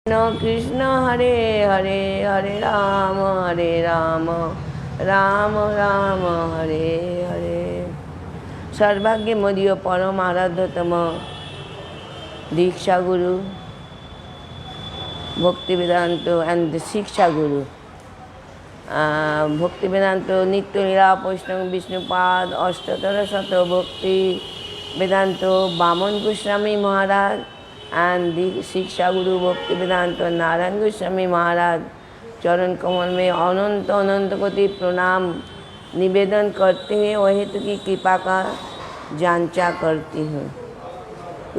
कृष्ण हरे हरे हरे राम राम राम हरे हरे। सर्वभाग्य मदीय परम आराध्यतम दीक्षा गुरु भक्ति वेदांत एंड शिक्षा गुरु भक्ति वेदांत नित्य लीला वैष्णव विष्णुपाद अष्टोत्तर शत भक्ति वेदांत बामन गोस्वामी महाराज एंड दी शिक्षा गुरु भक्ति वेदांत नारायण गोस्वामी महाराज चरण कमल में अनंत अनंत कोटि प्रणाम निवेदन करते हुए वह हेतु की कृपा का जांचा करती हूँ।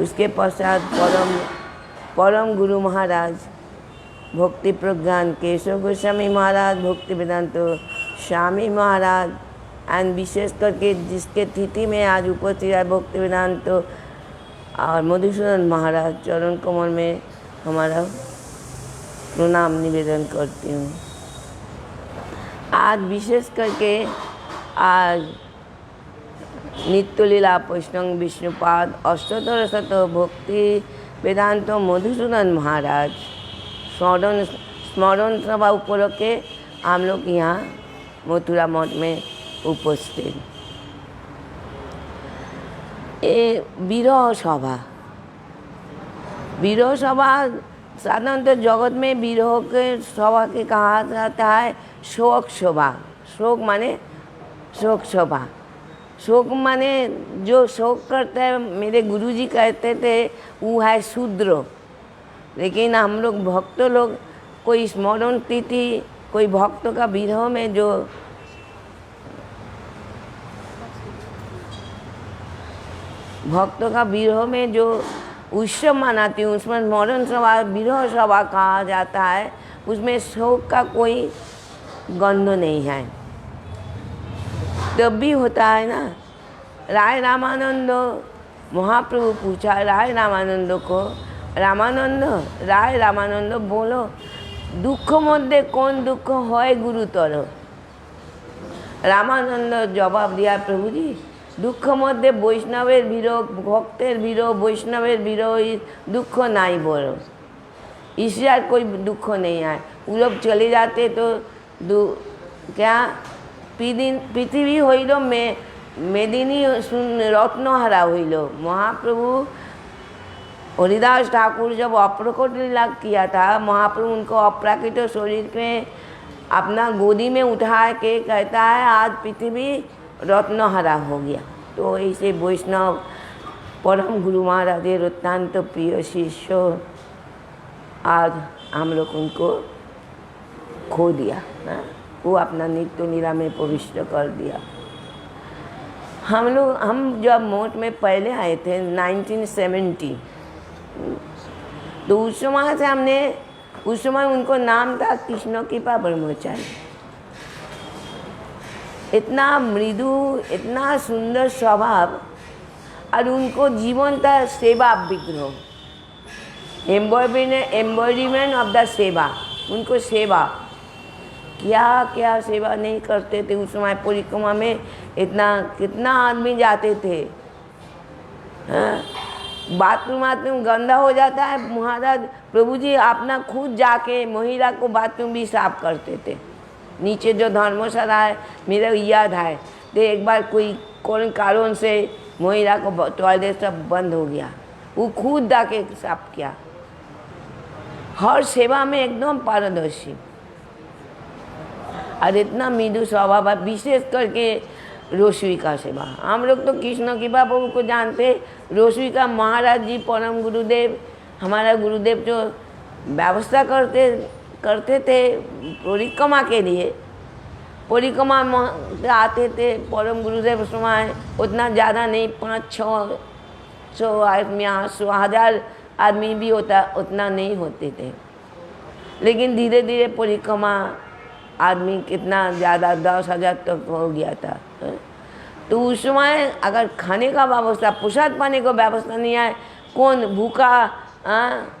उसके पश्चात परम गुरु महाराज भक्ति प्रज्ञान केशव गोस्वामी महाराज भक्ति वेदांत स्वामी महाराज एंड विशेष करके जिसके तिथि में आज उपस्थित है भक्ति वेदांत और मधुसूदन महाराज चरण कमल में हमारा प्रणाम निवेदन करती हूँ। आज विशेष करके आज नित्य लीला वैष्णव विष्णुपाद अष्टोत्तर शत भक्ति वेदांत मधुसूदन महाराज स्मरण सभा उपलक्षे हम लोग यहाँ मथुरा मठ में उपस्थित। ये विरह सभा साधारणतः जगत में विरह के सभा के कहा जाता है शोक सभा। शोक माने शोक सभा। शोक माने जो शोक करते हैं मेरे गुरुजी कहते थे वो है शूद्र। लेकिन हम लोग भक्त लोग कोई स्मरण तिथि कोई भक्त का विरह में जो भक्तों का विरह में जो उत्सव मनाती हूँ उसमें स्मरण सभा विरह सभा कहा जाता है। उसमें शोक का कोई गंध नहीं है। तब भी होता है ना। राय रामानंद महाप्रभु पूछा राय रामानंद को राय रामानंद बोलो दुख मध्य कौन दुख है गुरुतर। रामानंद जवाब दिया प्रभु जी दुख मध्य वैष्णवेर विरह भक्तेर विरह वैष्णवेर विरह दुख नहीं बोलो। इससे यार कोई दुख नहीं है। वो लोग चले जाते तो क्या पृथ्वी होइल में मेदिनी रत्नहारा होइल। महाप्रभु हरिदास ठाकुर जब अप्रकट लीला किया था महाप्रभु उनको अप्राकृत शरीर में अपना गोदी में उठा के कहता है आज पृथ्वी रत्नहारा हो गया। तो ऐसे वैष्णव परम गुरु महाराज अत्यंत प्रिय शिष्य आज हम लोग उनको खो दिया। वो अपना नित्य लीला में प्रविष्ट कर दिया। हम जब मठ में पहले आए थे 1970 तो उस समय से उस समय उनको नाम था कृष्ण कृपा ब्रह्मचारी। इतना मृदु इतना सुंदर स्वभाव और उनको जीवन था सेवा विग्रह एम्बॉडीमेंट ऑफ द सेवा। उनको सेवा क्या क्या सेवा नहीं करते थे। उस समय परिक्रमा में कितना आदमी जाते थे। बाथरूम गंदा हो जाता है महाराज प्रभु जी अपना खुद जाके महिला को बाथरूम भी साफ करते थे। नीचे जो धर्मशाला है मेरा याद है तो एक बार कौन कारण से महिला को टॉयलेट सब बंद हो गया वो खुद जाके साफ किया। हर सेवा में एकदम पारदर्शी और इतना मृदु स्वभाव है। विशेष करके रोसवी का सेवा हम लोग तो कृष्ण की बाबू को जानते। रोसवी का महाराज जी परम गुरुदेव हमारा गुरुदेव जो व्यवस्था करते थे परिक्रमा के लिए। परिक्रमा आते थे परम गुरुदेव समय उतना ज़्यादा नहीं 500-600 आदमी 100,000 आदमी भी होता उतना नहीं होते थे। लेकिन धीरे धीरे परिक्रमा आदमी कितना ज़्यादा 10,000 तक हो गया था। तो उस समय अगर खाने का व्यवस्था प्रसाद पाने का व्यवस्था नहीं है कौन भूखा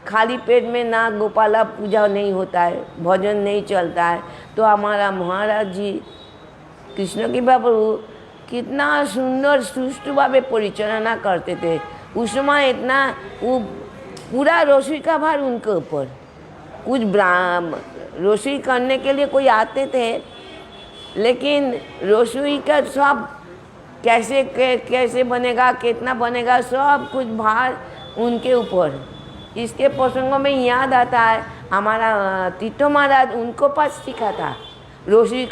खाली पेट में ना गोपाला पूजा नहीं होता है भजन नहीं चलता है। तो हमारा महाराज जी कृष्ण की प्रभु कितना सुंदर सुष्ठु भावे परिचालना करते थे। उस समय इतना वो पूरा रसोई का भार उनके ऊपर कुछ रसोई करने के लिए कोई आते थे, लेकिन रसोई का सब कैसे बनेगा, कितना बनेगा, सब कुछ भार उनके ऊपर। इसके प्रसंगों में याद आता है हमारा तीतो महाराज उनको पास सीखा था रसोई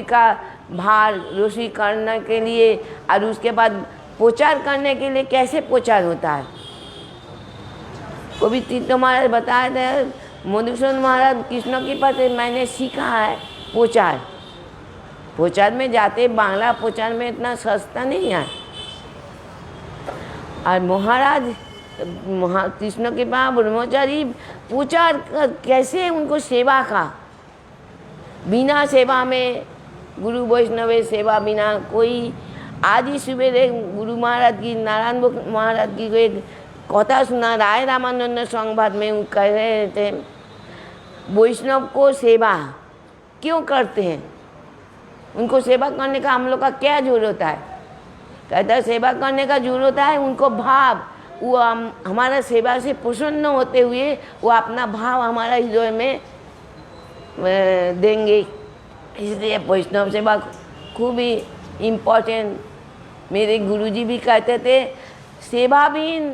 का भार, रसोई करने के लिए, और उसके बाद प्रचार करने के लिए कैसे प्रचार होता है। कभी तीतो महाराज बताए थे, मधुसूदन महाराज कृष्ण के पास मैंने सीखा है प्रचार में जाते, बांग्ला प्रचार में इतना सस्ता नहीं है। और महाराज कृष्ण के पास ब्रह्मचारी प्रचार कैसे, उनको सेवा का, बिना सेवा में, गुरु वैष्णव सेवा बिना कोई। आज ही सवेरे गुरु महाराज की, नारायण महाराज की को एक कथा सुना, राय रामानंद संवाद में वो कह रहे थे वैष्णव को सेवा क्यों करते हैं, उनको सेवा करने का हम लोग का क्या जरूरत है। कहता है सेवा करने का जरूरत है उनको भाव, वो हमारा सेवा से प्रसन्न होते हुए वो अपना भाव हमारा हृदय में देंगे। इसलिए वैष्णव सेवा खूब ही इम्पोर्टेंट। मेरे गुरुजी भी कहते थे सेवाहीन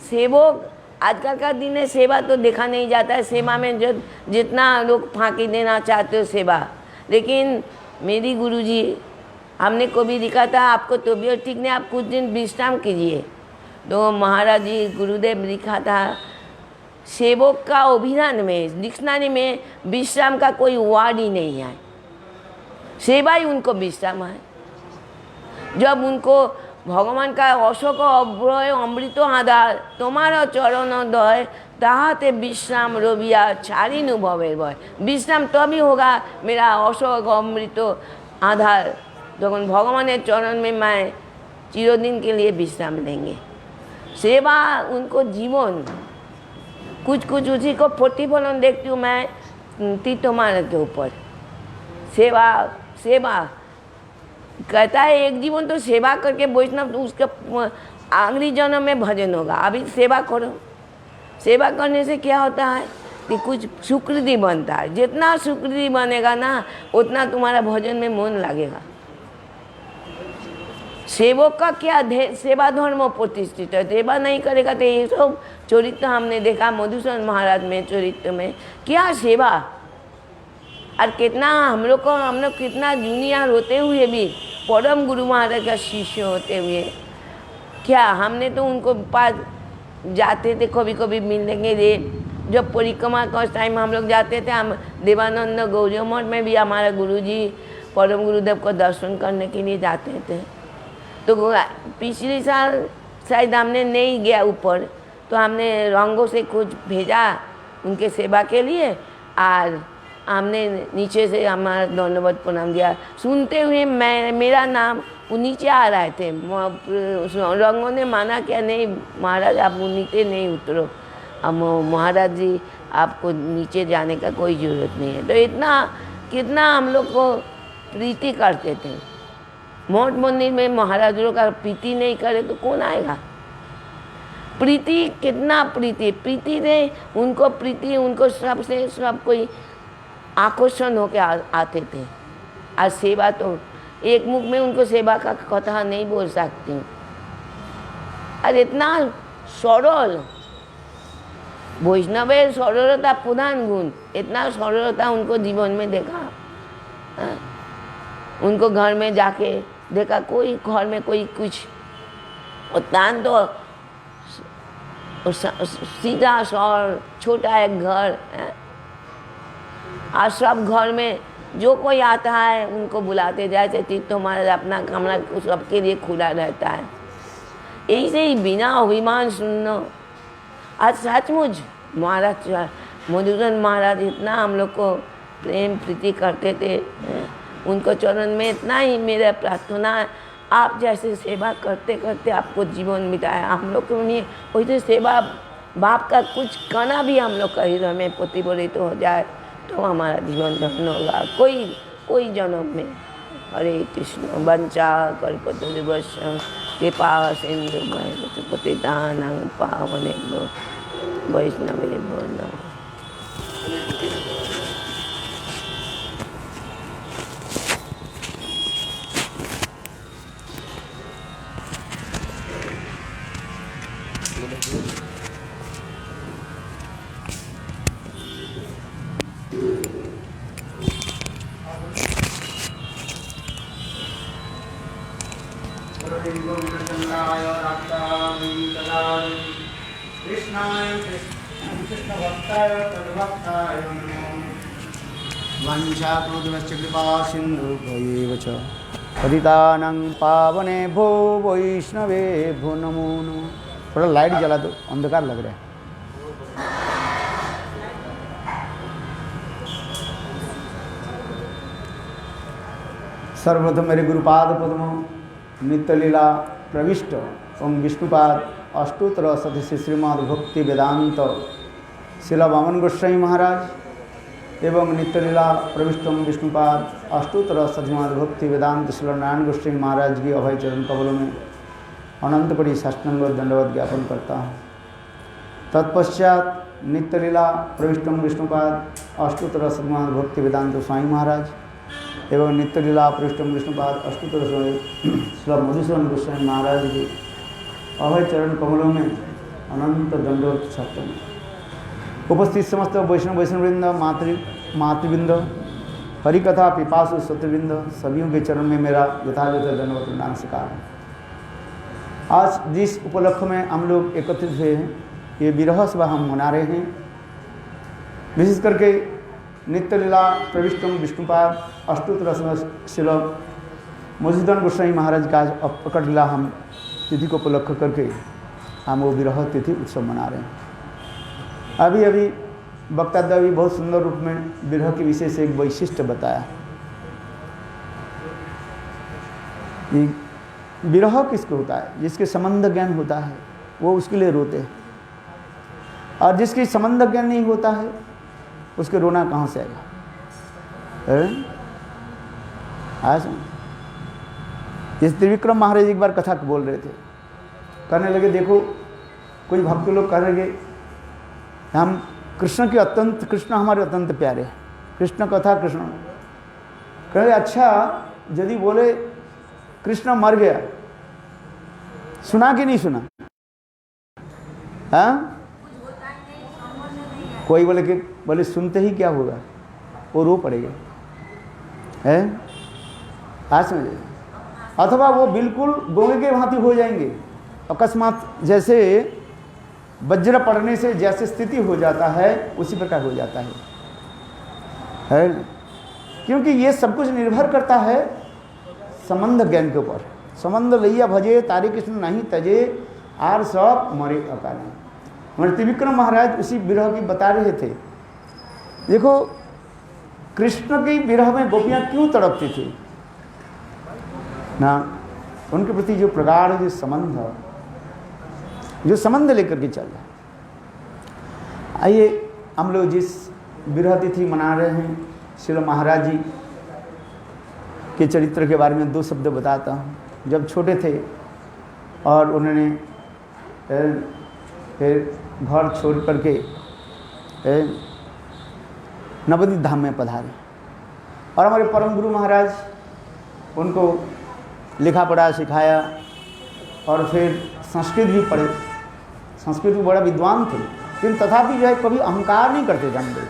सेवक, आजकल का दिन है सेवा तो देखा नहीं जाता है। सेवा में जो जितना लोग फांकी देना चाहते हो सेवा, लेकिन मेरी गुरुजी हमने को भी लिखा था आपको तबीयत ठीक नहीं, आप कुछ दिन विश्राम कीजिए। तो महाराज जी गुरुदेव लिखा था सेवक का अभिधान में, डिक्शनरी में विश्राम का कोई वर्ड ही नहीं है, सेवा ही उनको विश्राम है। जब उनको भगवान का अशोक अभ्रय अमृत आधार तुम्हारा चरण दय ताहाते विश्राम रबिया छाड़िनु भवेर भय। विश्राम तभी होगा मेरा अशोक अमृत आधार, जब भगवान चरण में मैं चिरदिन के लिए विश्राम लेंगे। सेवा उनको जीवन, कुछ उसी को प्रतिफलन देखती हूँ मैं तीतो महाराज के ऊपर। सेवा कहता है एक जीवन तो सेवा करके वैष्णव तो उसका आखिरी जन्म में भजन होगा। अभी सेवा करो, सेवा करने से क्या होता है कि कुछ सुकृति बनता है। जितना सुकृति बनेगा ना उतना तुम्हारा भजन में मन लगेगा। सेवक का क्या सेवा धर्म प्रतिष्ठित है, सेवा नहीं करेगा तो ये सब चरित्र हमने देखा मधुसूदन महाराज में चरित्र में क्या सेवा। और कितना हम लोग कितना जूनियर होते हुए भी परम गुरु महाराज का शिष्य होते हुए क्या हमने तो उनको पास जाते थे, कभी कभी मिलने रे। जब परिक्रमा का टाइम हम लोग जाते थे, हम देवानंद गौरी मठ में भी हमारा गुरुजी परम गुरुदेव को दर्शन करने के लिए जाते थे। तो पिछले साल शायद हमने नहीं गया ऊपर, तो हमने रंगों से कुछ भेजा उनके सेवा के लिए, और हमने नीचे से हमारा दंडवत प्रणाम दिया। सुनते हुए मेरा नाम वो नीचे आ रहे थे। रंगों ने माना क्या नहीं महाराज आप नीचे नहीं उतरो, अब महाराज जी आपको नीचे जाने का कोई ज़रूरत नहीं है। तो इतना कितना हम लोग को प्रीति करते थे। मठ मंदिर में महाराजों का प्रीति नहीं करे तो कौन आएगा। प्रीति कितना प्रीति ने उनको सबसे सब कोई आकर्षण होके आते थे। आज सेवा तो एक मुख में उनको सेवा का कथा नहीं बोल सकती हूँ। और इतना सरल, वैष्णव सरलता प्रधान गुण, इतना सरलता उनको जीवन में देखा। उनको घर में जाके देखा, कोई घर में कोई कुछ उतान तो सीधा सौर छोटा एक घर है। आज सब घर में जो कोई आता है उनको बुलाते जाए तीतो महाराज अपना कमरा सबके लिए खुला रहता है। ऐसे ही बिना अभिमान सुनना। आज सचमुच महाराज मधुसूदन महाराज इतना हम लोग को प्रेम प्रीति करते थे, उनको चरण में इतना ही मेरा प्रार्थना है आप जैसे सेवा करते करते आपको जीवन बिताया। हम लोग को नहीं वैसे सेवा बाप का कुछ कहना भी हम लोग का हृदय में प्रतिफलित हो जाए तो हमारा जीवन धन्य होगा कोई जन्म में। हरे कृष्ण वंचा कल्पतरुभ्यश्च कृपा सिंधु पतितानां पावनेभ्यो वैष्णवेभ्यो नमः। तद्भक्ताय नमो वंशाकृतवश्च कृपा सिन्धुभ्यैव च पतितानां पावनेभ्यो वैष्णवेभ्यो नमो नमः। थोड़ा लाइट जला दो, अंधकार लग रहा है। सर्वप्रथम मेरे गुरुपाद पद्म नित्य लीला प्रविष्ट ओम विष्णुपाद अष्टोत्तर सती श्रीमद् भक्ति वेदांत शिला वामन गोस्वामी महाराज एवं नित्य लीला प्रविष्ट ओम विष्णुपाद अष्टोत्तर श्रीमद् भक्ति वेदांत शिला नारायण गोस्वामी महाराज की अभय चरण कमलों में अनंत कोटि साष्टांग दंडवत ज्ञापन करता हूँ। तत्पश्चात नित्य लीला प्रविष्ट ओम विष्णुपाद अष्टोत्तर श्रीमद् भक्ति वेदांत स्वामी महाराज एवं नित्य लीला पृष्ठम विष्णुपाद अष्टोत्तर श्री मधुसूदन गोस्वामी महाराज की अभय चरण कमलों में अनंत दंडवत छात्र उपस्थित समस्त वैष्णववृंद मातृवृंद हरिकथा पिपासु सत्यवृंद सभियों के चरण में मेरा यथायथ दंडवत नमस्कार। आज जिस उपलक्ष्य में हम लोग एकत्रित हुए हैं, ये विरह सभा हम मना रहे हैं। विशेष करके नित्य लीला प्रविष्टम विष्णुपाद अष्टोत्तर शिल मधुसूदन गोस्वामी महाराज का प्रकट लीला हम तिथि को उपलक्ष्य करके हम वो विरह तिथि उत्सव मना रहे हैं। अभी अभी वक्ता भी बहुत सुंदर रूप में विरह की विशेष एक वैशिष्ट्य बताया। विरह किसको होता है? जिसके संबंध ज्ञान होता है वो उसके लिए रोते हैं, और जिसकी संबंध ज्ञान नहीं होता है उसके रोना कहाँ से आएगा? आज इस त्रिविक्रम महाराज एक बार कथा बोल रहे थे, कहने लगे देखो कोई भक्त लोग कह रहे हम कृष्ण के अत्यंत, कृष्ण हमारे अत्यंत प्यारे, कृष्ण कथा कृष्ण। कह रहे अच्छा यदि बोले कृष्ण मर गया, सुना कि नहीं सुना? हाँ, कोई बोले सुनते ही क्या होगा, वो रो पड़ेगा, है आज समझे। अथवा वो बिल्कुल गोंगे के भांति हो जाएंगे, अकस्मात जैसे वज्र पड़ने से जैसे स्थिति हो जाता है उसी प्रकार हो जाता है। क्योंकि ये सब कुछ निर्भर करता है संबंध ज्ञान के ऊपर। संबंध लैया भजे तारे कृष्ण नहीं तजे, आर सब मरे अकाले। हमारे त्रिविक्रम महाराज उसी विरह की बता रहे थे। देखो कृष्ण की विरह में गोपियाँ क्यों तड़पती थी ना, उनके प्रति जो प्रगाढ़ जो संबंध लेकर के चल रहा है। आइए हम लोग जिस विरह तिथि मना रहे हैं, श्री महाराज जी के चरित्र के बारे में दो शब्द बताता हूँ। जब छोटे थे और उन्होंने फिर घर छोड़ करके नवद्वीप धाम में पधारे, और हमारे परम गुरु महाराज उनको लिखा पढ़ा सिखाया, और फिर संस्कृत भी पढ़े। संस्कृत भी बड़ा विद्वान थे, लेकिन तथापि जो है कभी अहंकार नहीं करते जानते।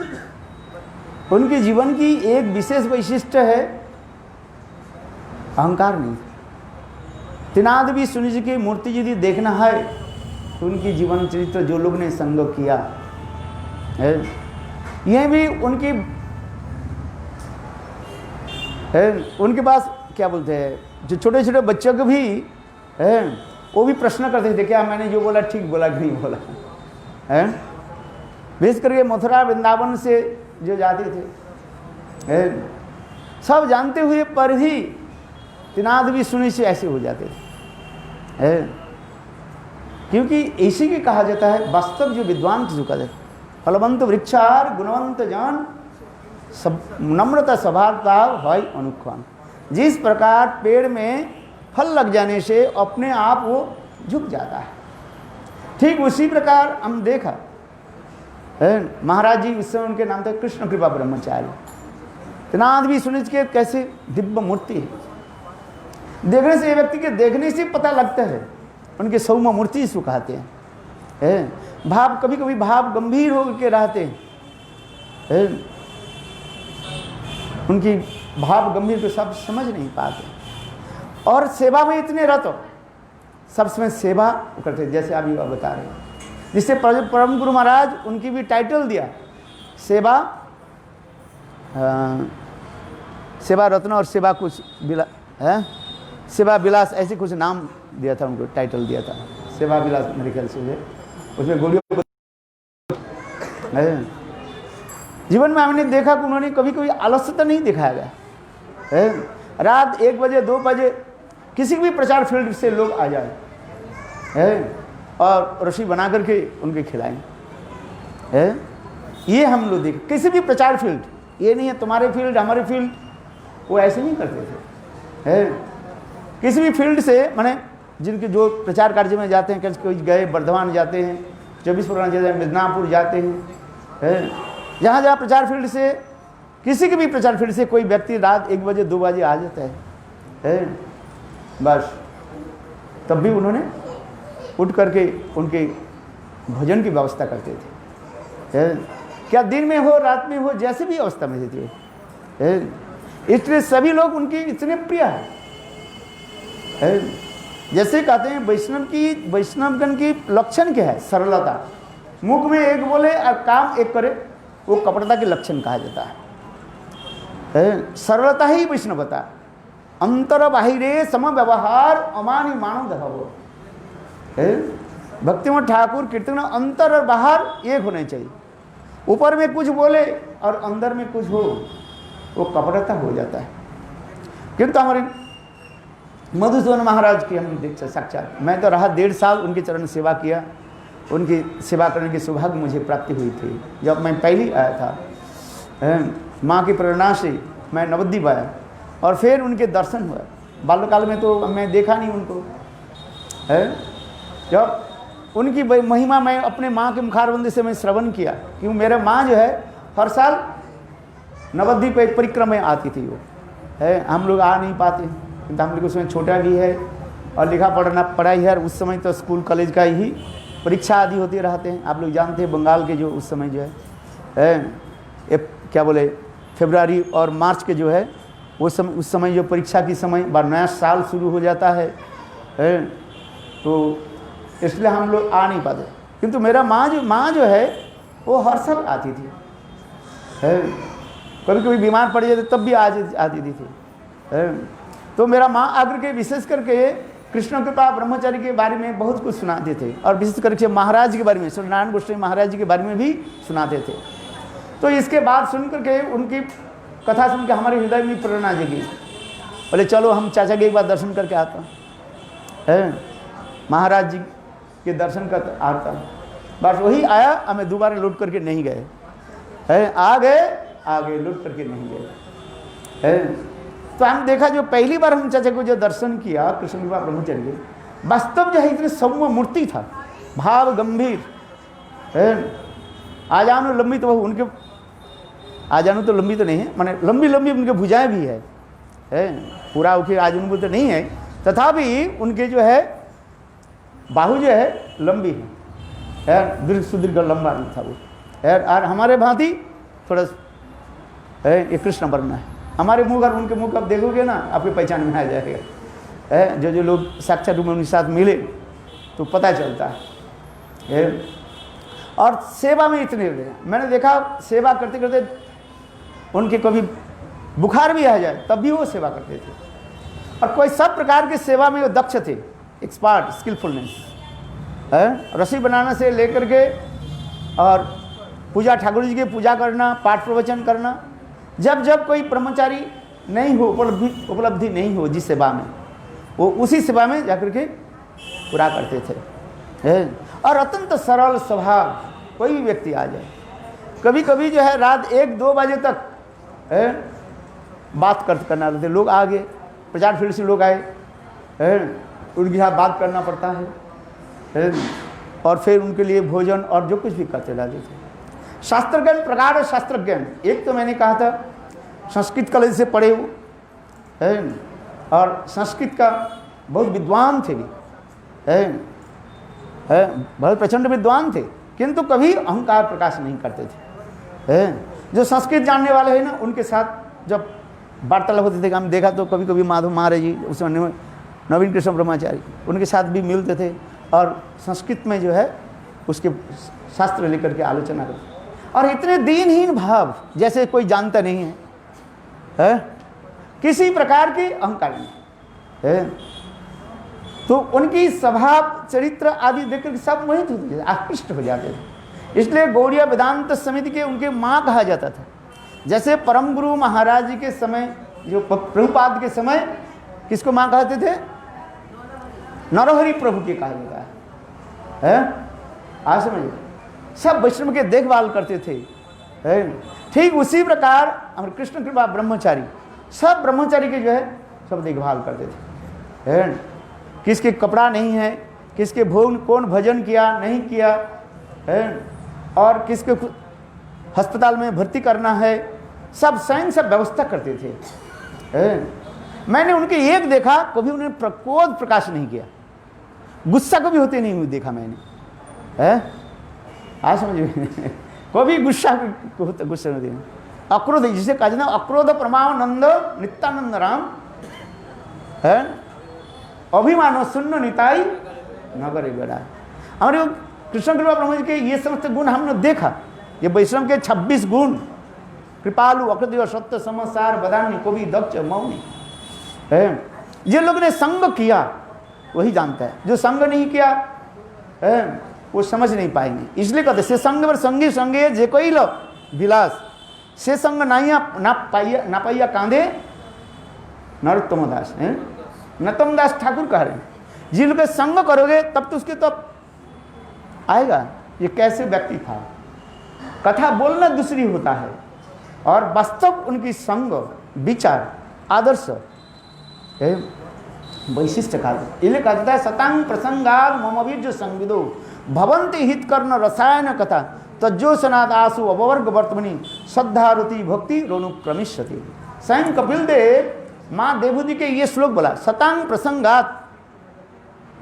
उनके जीवन की एक विशेष वैशिष्ट्य है अहंकार नहीं। त्रिनाद भी सुनि जी की मूर्ति यदि देखना है तो उनकी जीवन चरित्र जो लोग ने संग किया है, यह भी उनके पास क्या बोलते हैं, जो छोटे छोटे बच्चों को भी है वो भी प्रश्न करते थे क्या मैंने जो बोला ठीक बोला कि नहीं बोला है। विशेष करके मथुरा वृंदावन से जो जाते थे सब जानते हुए पर भी त्रिनाद भी सुनि से ऐसे हो जाते थे। क्योंकि इसी के कहा जाता है वास्तव जो विद्वान किसी का है, फलवंत वृक्षार गुणवंत जान सब नम्रता स्वभावता भाई अनुख्वान। जिस प्रकार पेड़ में फल लग जाने से अपने आप वो झुक जाता है, ठीक उसी प्रकार हम देखा महाराज जी इस समय उनके नाम था कृष्ण कृपा ब्रह्मचारी। त्रिनाद भी सुनिज के कैसे दिव्य मूर्ति है, देखने से व्यक्ति के देखने से पता लगता है। उनके सौम्य मूर्ति इसको कहते हैं। भाव कभी कभी भाव गंभीर होकर रहते हैं, उनकी भाव गंभीर को सब समझ नहीं पाते, और सेवा में इतने रत सब समय सेवा करते, जैसे अभी बता रहे हैं। जिससे परम गुरु महाराज उनकी भी टाइटल दिया सेवा सेवा रत्न और सेवा कुछ है, सेवा विलास, ऐसे कुछ नाम दिया था उनको, टाइटल दिया था सेवा विलास मेरे ख्याल से। उसमें गोलियों जीवन में हमने देखा कि उन्होंने कभी कभी आलस्यता नहीं दिखाया गया है। रात 1 बजे 2 बजे किसी भी प्रचार फील्ड से लोग आ जाए है और रसोई बना करके उनके खिलाएं है। ये हम लोग देखें किसी भी प्रचार फील्ड, ये नहीं है तुम्हारे फील्ड हमारे फील्ड, वो ऐसे नहीं करते थे है। किसी भी फील्ड से माने जिनके जो प्रचार कार्य में जाते हैं, कोई गए बर्धमान जाते हैं, 24 परगना जाते हैं, मिदनापुर जाते हैं है। जहाँ जहाँ प्रचार फील्ड से, किसी के भी प्रचार फील्ड से कोई व्यक्ति रात 1 बजे 2 बजे आ जाता है बस, तब भी उन्होंने उठ करके उनके भोजन की व्यवस्था करते थे है। क्या दिन में हो रात में हो, जैसे भी अवस्था में थे है। इसलिए सभी लोग उनके इतने प्रिय है। जैसे कहते हैं वैष्णवगण की लक्षण क्या है? सरलता। मुख में एक बोले और काम एक करे, वो कपटता के लक्षण कहा जाता है। सरलता ही वैष्णवता। अंतर बाहिरे सम व्यवहार अमानी मानव धर्म है। भक्ति में ठाकुर कीर्तन अंतर और बाहर एक होने चाहिए। ऊपर में कुछ बोले और अंदर में कुछ हो, वो कपटता हो जाता है। किंतु हमारे मधुसूदन महाराज की हम देख साक्षात, मैं तो रहा 1.5 साल उनके चरण सेवा किया, उनकी सेवा करने की सौभाग्य मुझे प्राप्ति हुई थी जब मैं पहली आया था। माँ की प्रेरणा से मैं नवद्वीप आया और फिर उनके दर्शन हुआ। बाल्यकाल में तो मैं देखा नहीं उनको है। जब उनकी महिमा मैं अपने माँ के मुखारबंदी से मैं श्रवण किया, क्यों मेरे माँ जो है हर साल नवद्वीप एक परिक्रमा में आती थी वो है। हम लोग आ नहीं पाते, किंतु हम लोग उसमें छोटा भी है और लिखा पढ़ाई है। उस समय तो स्कूल कॉलेज का ही परीक्षा आदि होते रहते हैं। आप लोग जानते हैं बंगाल के जो उस समय जो है क्या बोले फरवरी और मार्च के जो है वो उस समय जो परीक्षा की समय बार नया साल शुरू हो जाता है तो इसलिए हम लोग आ नहीं पाते। किंतु मेरा माँ जो है वो हर साल आती थी है। कभी कभी बीमार पड़ जाते तब भी आती थी। तो मेरा माँ आकर के विशेष करके कृष्ण कृपा ब्रह्मचारी के बारे में बहुत कुछ सुनाते थे और विशेष करके महाराज के बारे में, सत्यनारायण गोस्वामी महाराज जी के बारे में भी सुनाते थे। तो इसके बाद सुन करके उनकी कथा सुन के हमारे हृदय में प्रेरणा जगी। बोले चलो हम चाचा के एक बार दर्शन करके आता है, महाराज जी के दर्शन कर आता। बस वही आया, हमें दोबारा लौट करके नहीं गए है। आ गए लौट करके नहीं गए है। तो हम देखा जो पहली बार हम चाचा को जो दर्शन किया कृष्ण कृपा ब्रह्मचारी, वास्तव जो है इतनी सौम्य मूर्ति था, भाव गंभीर है। आजानु लंबी तो उनके आजानु तो लंबी तो नहीं है, माने लंबी लंबी उनके भुजाएं भी है पूरा उनके आजानु तो नहीं है, तथापि उनके जो है बाहु जो है लंबी है, दीर्घ सुदीर्घ लंबा नहीं था वो है। और हमारे भांति थोड़ा ये कृष्ण वर्ण है। हमारे मुँह और उनके मुँह अब देखोगे ना आपकी पहचान में आ जाएगा है। जो लोग साक्षात रूप में उनके साथ मिले तो पता चलता है। और सेवा में इतने मैंने देखा, सेवा करते करते उनके कभी बुखार भी आ जाए तब भी वो सेवा करते थे। और कोई सब प्रकार की सेवा में वो दक्ष थे, एक्सपर्ट, स्किलफुलनेस है। रसोई बनाना से लेकर के और पूजा, ठाकुर जी की पूजा करना, पाठ प्रवचन करना। जब जब कोई ब्रह्मचारी नहीं हो, उपलब्धि नहीं हो जिस सेवा में, वो उसी सेवा में जाकर के पूरा करते थे। और अत्यंत सरल स्वभाव, कोई भी व्यक्ति आ जाए, कभी कभी जो है रात 1-2 बजे तक बात करना रहते। लोग आ गए, प्रचार फील्ड से लोग आए उनके साथ बात करना पड़ता है और फिर उनके लिए भोजन और जो कुछ भी करते रहते थे। शास्त्रज्ञान प्रकार है शास्त्रज्ञान। एक तो मैंने कहा था संस्कृत कॉलेज से पढ़े हो और संस्कृत का बहुत विद्वान थे भी बहुत प्रचंड विद्वान थे, किंतु कभी अहंकार प्रकाश नहीं करते थे। जो संस्कृत जानने वाले हैं ना, उनके साथ जब वार्तालाप होते थे, हम देखा तो कभी कभी माधव महाराज जी, उसमें नवीन कृष्ण ब्रह्मचारी, उनके साथ भी मिलते थे और संस्कृत में जो है उसके शास्त्र लेकर के आलोचना करते। और इतने दीनहीन भाव, जैसे कोई जानता नहीं है, किसी प्रकार के अहंकार नहीं है। तो उनकी स्वभाव चरित्र आदि देखकर सब मोहित होते थे, आकृष्ट हो जाते थे। इसलिए गौड़िया वेदांत समिति के उनके माँ कहा जाता था। जैसे परम गुरु महाराज जी के समय, जो प्रभुपाद के समय किसको माँ कहते थे? नरहरि प्रभु के कहा जाता है। आज समझिए, सब वैष्णव के देखभाल करते थे। ठीक उसी प्रकार हमारे कृष्ण कृपा ब्रह्मचारी, सब ब्रह्मचारी के जो है सब देखभाल करते थे। किसके कपड़ा नहीं है, किसके भोग, कौन भजन किया नहीं किया है, और किसके अस्पताल में भर्ती करना है, सब स्वयं सब व्यवस्था करते थे। मैंने उनके एक देखा, कभी उन्हें क्रोध प्रकाश नहीं किया, गुस्सा कभी होते नहीं हुए देखा मैंने। आज समझिए, कभी गुस्सा नहीं, अक्रोध, जिसे कहा जाता है अक्रोध परमानंद नित्यानंद राम है, अभिमानो शून्य निताई नगरे गड़ा। हमारे कृष्ण कृपा ब्रह्म जी के ये समस्त गुण हमने देखा। ये वैष्णव के 26 गुण, कृपालु, अकृत्य, सत्य, समसार, बदान्य, कवि, दक्ष, मौनी है। जिन लोगों ने संग किया वही जानता है, जो संग नहीं किया है वो समझ नहीं पाएंगे। इसलिए कहते से संग पर संगी संगे जे कोई लो विलास, से संग ना पाइया कांदे नरोत्तम दास है। नरोत्तम दास ठाकुर कह रहे हैं, जिन लोग संग करोगे तब तो उसके तब आएगा ये कैसे व्यक्ति था। कथा बोलना दूसरी होता है और वास्तव उनकी संग, विचार, आदर्श वैशिष्ट का इन्हें कहा जाता है सतांग प्रसंगाल ममवीर्य संविदो भवंती हित कर्ण रसायन कथा तज्जो सनाद आसु अवर्ग वर्तमनी श्रद्धारुति भक्ति रोनुक्रमिष्यति। स्वयं कपिल देव माँ देवहूति के ये श्लोक बोला, सतांग प्रसंगात,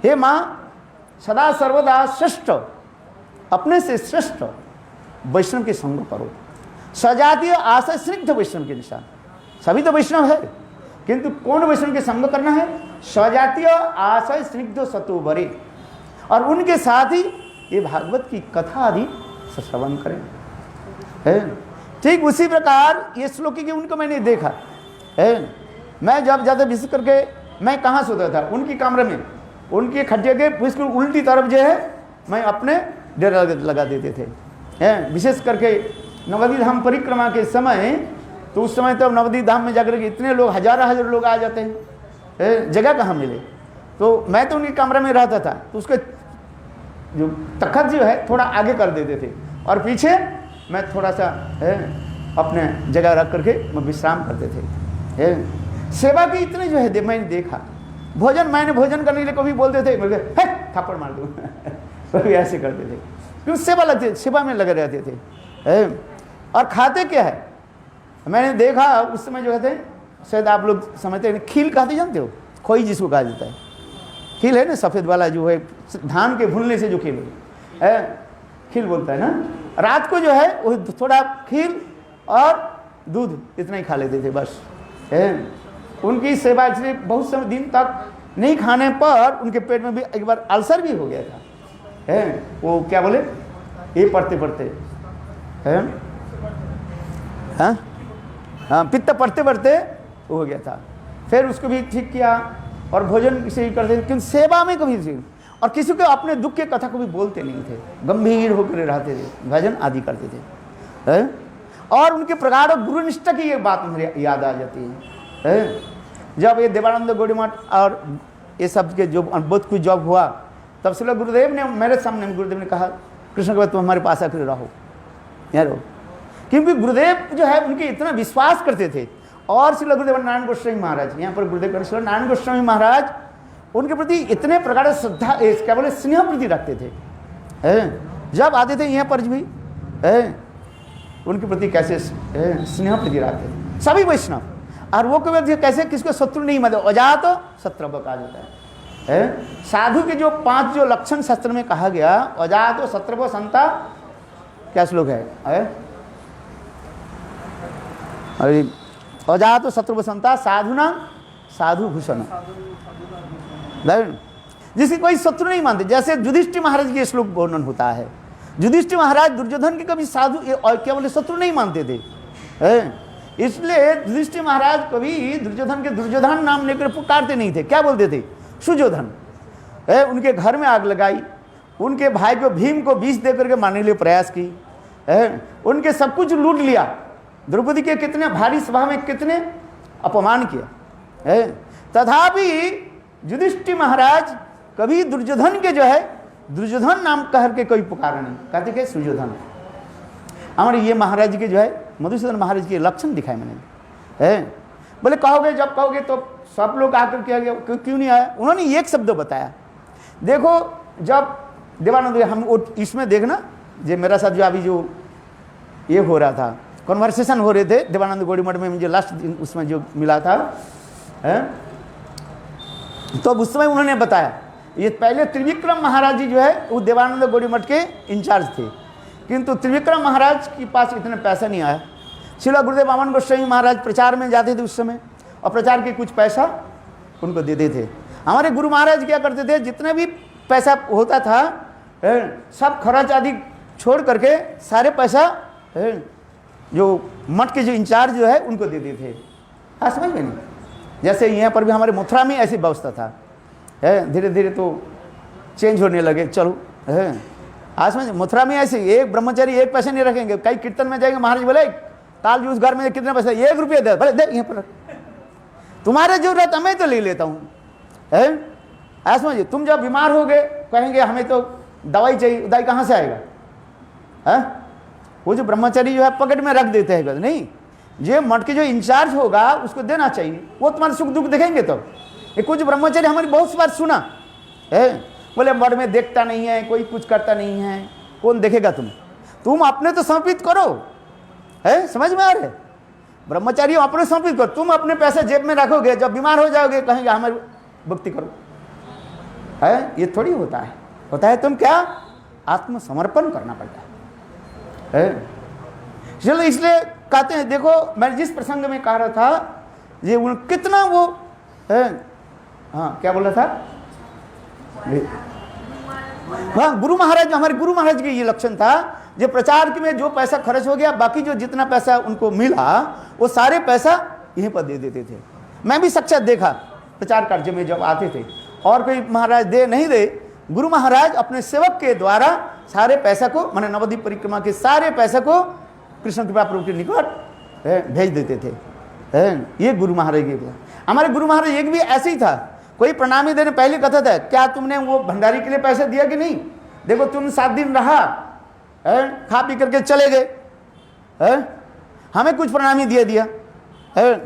हे माँ सदा सर्वदा श्रेष्ठ, अपने से श्रेष्ठ वैष्णव के संग करो। सजातीय आशय स्निग्ध वैष्णव के निशान, सभी तो वैष्णव है किंतु कौन वैष्णव के संग करना है? सजातीय आशय स्निग्ध सतोबरे, और उनके साथ ही ये भागवत की कथा आदि श्रवण करें। है ठीक उसी प्रकार ये श्लोकी के उनको मैंने देखा है। मैं जब ज़्यादा विशेष करके मैं कहाँ सोता था, उनकी कमरे में, उनके खड्डे के बिल्कुल उल्टी तरफ जो है मैं अपने डेरा लगा देते थे। विशेष करके नवदीप धाम परिक्रमा के समय, तो उस समय तो नवदीप धाम में जाकर के इतने लोग, हजार लोग आ जाते हैं, जगह कहाँ मिले। तो मैं तो उनके कमरे में रहता था, तो उसके जो तखत जो है थोड़ा आगे कर देते थे और पीछे मैं थोड़ा सा अपने जगह रख करके मैं विश्राम करते थे। सेवा की इतने जो है मैंने देखा। मैंने भोजन करने के लिए कभी बोलते थे, मैं थप्पड़ मार दूँ कभी ऐसे करते थे, क्यों सेवा में लगे रहते थे। और खाते क्या है मैंने देखा उस समय जो कहते हैं, शायद आप लोग समझते हैं, खील खाते जानते हो, खोई जिसको कहा जाता है, खील है ना सफ़ेद वाला जो है धान के भूनने से जो खील है, खील बोलता है ना। रात को जो है वो थोड़ा खील और दूध इतना ही खा लेते थे बस। उनकी सेवा इसलिए बहुत समय दिन तक नहीं खाने पर उनके पेट में भी एक बार अल्सर भी हो गया था। वो क्या बोले, ये पढ़ते पढ़ते हाँ पित्त पढ़ते पढ़ते हो गया था। फिर उसको भी ठीक किया और भोजन से ही करते थे, क्योंकि सेवा में कभी थी। और किसी को अपने दुख के कथा को भी बोलते नहीं थे, गंभीर होकर रहते थे, भजन आदि करते थे। और उनके प्रगाढ़ गुरुनिष्ठा की ये बात मुझे याद आ जाती है। जब ये देवानंद गौड़ी मठ और ये सब के जो बहुत कुछ जॉब हुआ, तब से गुरुदेव ने मेरे सामने गुरुदेव ने कहा, कृष्ण के बाद तुम हमारे पास आकर रहो, यहाँ रहो। क्योंकि गुरुदेव जो है उनके इतना विश्वास करते थे। और श्री गुरुदेव नारायण गोस्वामी महाराज, यहाँ पर गुरुदेव श्री नारायण गोस्वामी महाराज उनके प्रति इतने प्रकार श्रद्धा, क्या बोले, स्नेह प्रति रखते थे। जब आते थे यहाँ पर भी उनके प्रति कैसे स्नेह प्रति रखते थे सभी वैष्णव। और वो कभी कैसे किसको शत्रु नहीं मानते, अजात शत्रु कहा जाता है। साधु के जो 5 जो लक्षण शास्त्र में कहा गया, अजात शत्रु संता, क्या श्लोक है, अरे अजात शत्रु संता साधुना साधु भूषण, जिसकी कोई शत्रु नहीं मानते। जैसे युधिष्ठिर महाराज के श्लोक वर्णन होता है, युधिष्ठिर महाराज दुर्योधन के कभी साधु और क्या बोले शत्रु नहीं मानते थे, इसलिए युधिष्ठिर महाराज कभी दुर्योधन के दुर्योधन नाम लेकर पुकारते नहीं थे, क्या बोलते थे सुयोधन। उनके घर में आग लगाई, उनके भाई को भीम को विष देकर के मारने के लिए प्रयास की, उनके सब कुछ लूट लिया, द्रौपदी के कितने भारी सभा में कितने अपमान किया, तथापि युधिष्ठिर महाराज कभी दुर्योधन के जो है दुर्योधन नाम कह के कोई पुकारा नहीं, कहते कि सुयोधन। हमारे ये महाराज के जो है मधुसूदन महाराज के लक्षण दिखाए मैंने, बोले कहोगे जब कहोगे तो सब लोग आकर के आगे क्यों नहीं आया। उन्होंने एक शब्द बताया, देखो जब देवानंद हम इसमें देखना जो मेरा साथ जो अभी जो ये हो रहा था कन्वर्सेशन हो रहे थे देवानंद गौड़ी मठ में, मुझे लास्ट दिन उसमें जो मिला था, तो उस समय उन्होंने बताया ये पहले त्रिविक्रम महाराज जी जो है वो देवानंद गौड़ी मठ के इंचार्ज थे, किंतु त्रिविक्रम महाराज के पास इतना पैसा नहीं आया। श्रील गुरुदेव वामन गोस्वामी महाराज प्रचार में जाते थे उस समय और प्रचार के कुछ पैसा उनको देते थे। हमारे गुरु महाराज क्या करते थे, जितने भी पैसा होता था सब खर्च आदि छोड़ करके सारे पैसा जो मठ के जो इंचार्ज जो है उनको देते थे। हाँ समझ में नहीं, जैसे यहाँ पर भी हमारे मथुरा में ऐसी व्यवस्था था, धीरे धीरे तो चेंज होने लगे, चलो आज में मथुरा में ऐसे एक ब्रह्मचारी एक पैसे नहीं रखेंगे, कई कीर्तन में जाएंगे महाराज बोले काल जी उस घर में कितने पैसे, 1 रुपया दे, बोले दे यहाँ पर तुम्हारे जरूरत है मैं तो ले लेता हूँ, ऐसा समझिए। तुम जब बीमार हो गए कहेंगे हमें तो दवाई चाहिए, दवाई कहाँ से आएगा, वो जो ब्रह्मचारी जो है पॉकेट में रख देते हैं, नहीं जो मठ के जो इंचार्ज होगा उसको देना चाहिए, वो तुम्हारे सुख दुख देखेंगे। तो ये कुछ ब्रह्मचारी हमारी बहुत बार सुना बोले मठ में देखता नहीं है, कोई कुछ करता नहीं है, कौन देखेगा तुम अपने तो समर्पित करो, समझ में आ रहे, ब्रह्मचारी अपने समर्पित करो, तुम अपने पैसे जेब में रखोगे, जब बीमार हो जाओगे कहेंगे हमारी भक्ति करो, ये थोड़ी होता है तुम क्या आत्मसमर्पण करना पड़ता है। चलो इसलिए कहते हैं, देखो मैं जिस प्रसंग में कह रहा था ये कितना वो हाँ क्या बोला था, हाँ गुरु महाराज, हमारे गुरु महाराज के ये लक्षण था, जो प्रचार के में जो पैसा खर्च हो गया बाकी जो जितना पैसा उनको मिला वो सारे पैसा यहीं पर दे देते थे। मैं भी साक्षात देखा प्रचार कार्य में जब आते थे, और कोई महाराज दे नहीं दे, गुरु महाराज अपने सेवक के द्वारा सारे पैसा को माने नवद्वीप परिक्रमा के सारे पैसा को कृष्ण कृपा प्रभु के निकट भेज देते थे। ये गुरु महाराज के, हमारे गुरु महाराज एक भी ऐसे ही था, कोई प्रणामी देने पहले कहता था क्या तुमने वो भंडारी के लिए पैसे दिया कि नहीं, देखो तुम 7 दिन रहा खा पी करके चले गए, हमें कुछ प्रणामी दिया,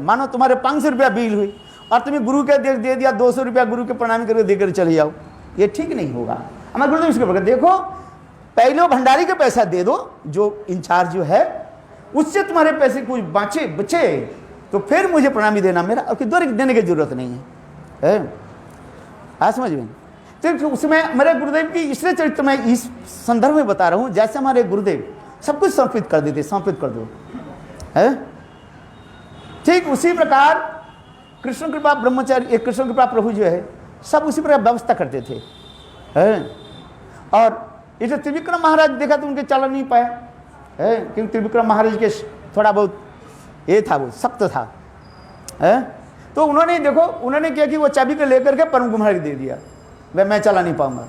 मानो तुम्हारे 500 रुपया बिल हुई और तुम्हें गुरु के दे दिया 200 रुपया गुरु के प्रणामी करके देकर चले जाओ, ये ठीक नहीं होगा। हमारे गुरुदेव इसके प्रकार देखो पहले भंडारी का पैसा दे दो, जो इंचार्ज जो है उससे तुम्हारे पैसे कुछ बचे तो फिर मुझे प्रणामी देना, मेरा और देने की जरूरत नहीं है। आज समझ में, तो उसमें मेरे गुरुदेव की इसलिए चरित्र मैं इस संदर्भ में बता रहा हूँ, जैसे हमारे गुरुदेव सब कुछ समर्पित कर देते, समर्पित कर दो, ठीक उसी प्रकार कृष्ण कृपा ब्रह्मचारी कृष्ण कृपा प्रभु जो है सब उसी प्रकार व्यवस्था करते थे। और इसे त्रिविक्रम महाराज देखा तो उनके चल नहीं पाया, क्योंकि त्रिविक्रम महाराज के थोड़ा बहुत ये था, वो सख्त था, तो उन्होंने देखो उन्होंने क्या कि वो चाबी को लेकर के परम कुमार को दे दिया, वह मैं चला नहीं पाऊंगा,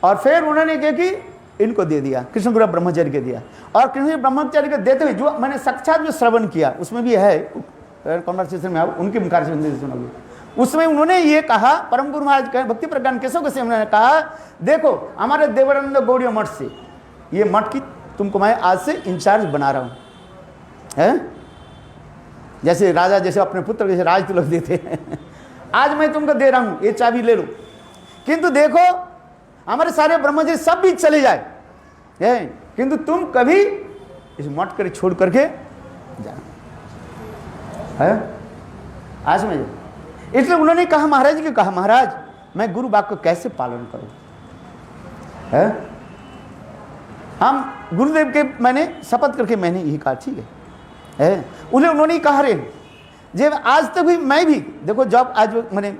और फिर उन्होंने क्या कि इनको दे दिया, कृष्ण गुरु ब्रह्मचारी के दिया। और कृष्ण ब्रह्मचारी को देते हुए जो मैंने साक्षात जो श्रवण किया उसमें भी है कॉन्वर्सेशन में, उनके मुखार से सुनोगे, उसमें उन्होंने ये कहा, परम गुरु महाराज कहे भक्ति प्रज्ञान केशव के से उन्होंने कहा देखो हमारे देवानंद गौड़ी मठ से ये मठ की तुमको मैं आज से इंचार्ज बना रहा हूँ, जैसे राजा जैसे अपने पुत्र जैसे राज तिलक देते हैं, आज मैं तुमको दे रहा हूँ ये चाबी ले लो, किंतु देखो हमारे सारे ब्रह्मचारी सब भी चले जाए, किंतु तुम कभी इस मठ कर छोड़ करके जाना है। आज में इसलिए उन्होंने कहा महाराज जी कहा महाराज मैं गुरु बात को कैसे पालन करूं, हम गुरुदेव के मैंने शपथ करके मैंने यही कहा ठीक है, उन्होंने कहा रे जब आज तक भी मैं भी देखो जब आज मैंने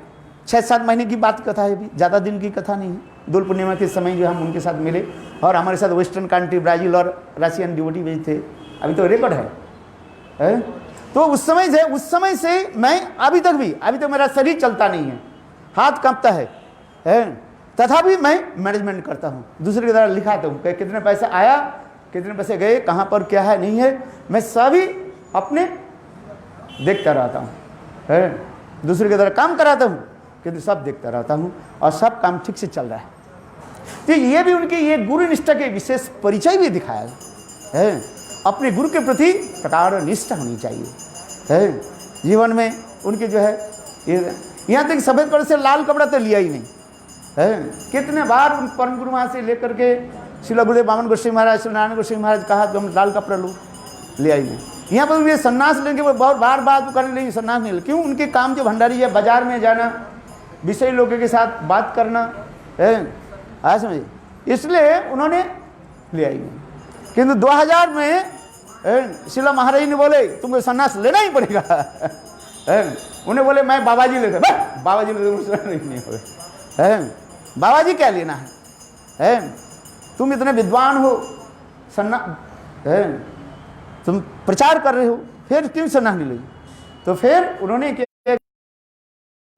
6-7 महीने की बात कथा है, भी ज़्यादा दिन की कथा नहीं है, दोल पूर्णिमा के समय जो हम उनके साथ मिले, और हमारे साथ वेस्टर्न कंट्री ब्राज़ील और रशियन डिवोटी भी थे। अभी तो रिकॉर्ड है। तो उस समय से मैं अभी तक मेरा शरीर चलता नहीं है, हाथ कांपता है, तथापि मैं मैनेजमेंट करता हूँ, दूसरे की तरह लिखाता हूँ कि कितने पैसे आया, कितने पैसे गए, कहाँ पर क्या है नहीं है, मैं सभी अपने देखता रहता हूँ। दूसरे की तरह काम कराता हूँ किंतु सब देखता रहता हूँ और सब काम ठीक से चल रहा है। तो ये भी उनकी ये गुरु निष्ठा के विशेष परिचय भी दिखाया है। अपने गुरु के प्रति प्रगाढ़ निष्ठा होनी चाहिए जीवन में उनके जो है। यहाँ तक सफ़ेद कपड़े से लाल कपड़ा तो लिया ही नहीं है। कितने बार उन परम गुरु वहाँ से लेकर के श्रील गुरुदेव वामन गोस्वामी महाराज, श्री नारायण गोस्वामी महाराज कहा तो हम लाल कपड़ा लो, लिया ही नहीं। यहाँ पर ये सन्यास लेंगे, वो बहुत बार बात करने लगे सन्यास नहीं ले। क्यों? उनके काम जो भंडारी है, बाजार में जाना, विषयी लोगों के साथ बात करना है, आया समझिए, इसलिए उन्होंने लिया ही नहीं। किंतु 2000 में शिला महाराज ने बोले तुमको सन्यास लेना ही पड़ेगा। उन्हें बोले मैं बाबा जी लेते, बाबा जी नहीं हो, बाबा जी क्या लेना है, तुम इतने विद्वान हो, तुम प्रचार कर रहे हो, फिर क्यों सन्यास नहीं लेगी? तो फिर उन्होंने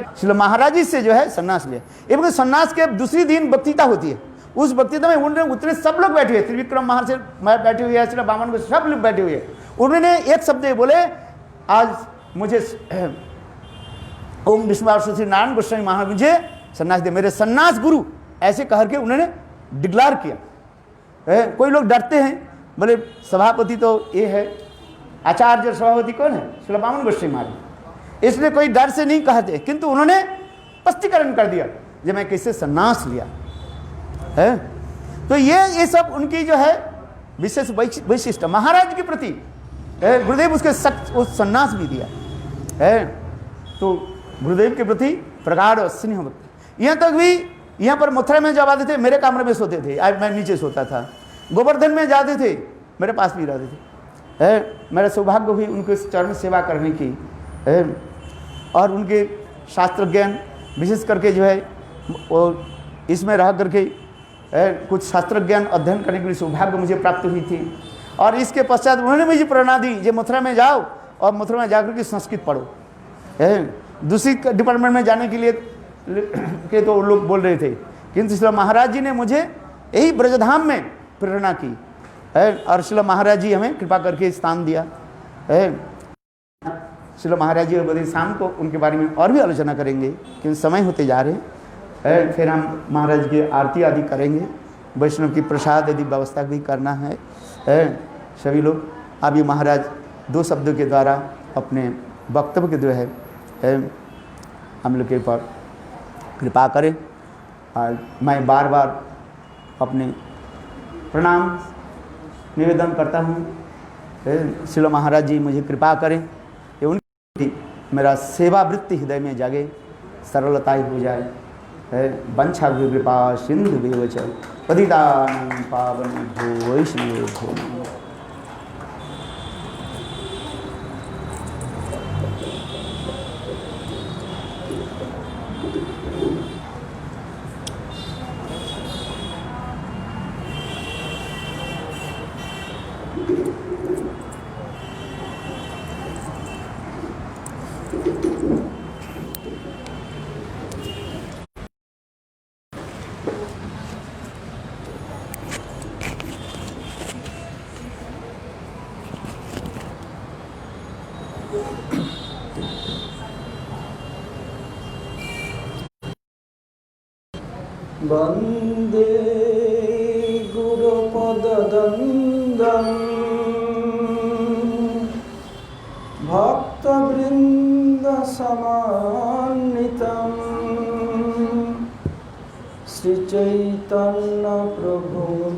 श्री महाराज जी से जो है सन्यास लिया। एवं सन्यास के दूसरी दिन वक्तृता होती है, उस वक्तृता में उन्होंने उतने सब लोग बैठे हुए, त्रिविक्रम महर्षि बैठे हुए हैं, श्री वामन को सब लोग बैठे हुए हैं। उन्होंने एक शब्द बोले आज मुझे ओम विष्णु श्री नारायण गोस्वामी महाराज मुझे सन्यास दे, मेरे सन्यास गुरु, ऐसे कह के उन्होंने डिक्लेयर किया। कोई लोग डरते हैं, बोले सभापति तो ये है, आचार्य सभापति कौन है? श्री वामन गोस्वामी महाराज, इसलिए कोई डर से नहीं कहते, किंतु उन्होंने स्पष्टीकरण कर दिया जब मैं कैसे सन्यास लिया है। तो ये सब उनकी जो है विशेष वैशिष्ट महाराज के प्रति गुरुदेव उसके सन्यास भी दिया है। तो गुरुदेव के प्रति प्रगाढ़ स्नेह। यहाँ तक भी, यहाँ पर मथुरा में जब आते थे मेरे कमरे में सोते थे, आज मैं नीचे सोता था। गोवर्धन में जाते थे मेरे पास भी रहते थे। मेरा सौभाग्य हुई उनके चरण सेवा करने की और उनके शास्त्र ज्ञान विशेष करके जो है और इसमें रह करके कुछ शास्त्र ज्ञान अध्ययन करने के लिए सौभाग्य मुझे प्राप्त हुई थी। और इसके पश्चात उन्होंने मुझे प्रेरणा दी जो मथुरा में जाओ और मथुरा में जाकर के संस्कृत पढ़ो। दूसरी डिपार्टमेंट में जाने के लिए के तो लोग बोल रहे थे, किंतु श्री महाराज जी ने मुझे यही ब्रजधाम में प्रेरणा की और श्री महाराज जी हमें कृपा करके स्थान दिया। श्री महाराज जी बड़े शाम को उनके बारे में और भी आलोचना करेंगे, क्योंकि समय होते जा रहे हैं। फिर हम महाराज की आरती आदि करेंगे, वैष्णव की प्रसाद आदि व्यवस्था भी करना है। सभी लोग अभी महाराज 2 शब्दों के द्वारा अपने वक्तव्य के जो है हम लोग के ऊपर कृपा करें। और मैं बार बार अपने प्रणाम निवेदन करता हूँ, श्री महाराज जी मुझे कृपा करें कि उनकी मेरा सेवा वृत्ति हृदय में जागे, सरलता ही हो जाए। वंशा कृपा सिंधु विवच पतितानां पावनेभ्यो वैष्णवेभ्यो नमः। वंदे गुरुपदद्वन्द्वं भक्तवृन्दसमान्वितं श्रीचैतन्यप्रभुं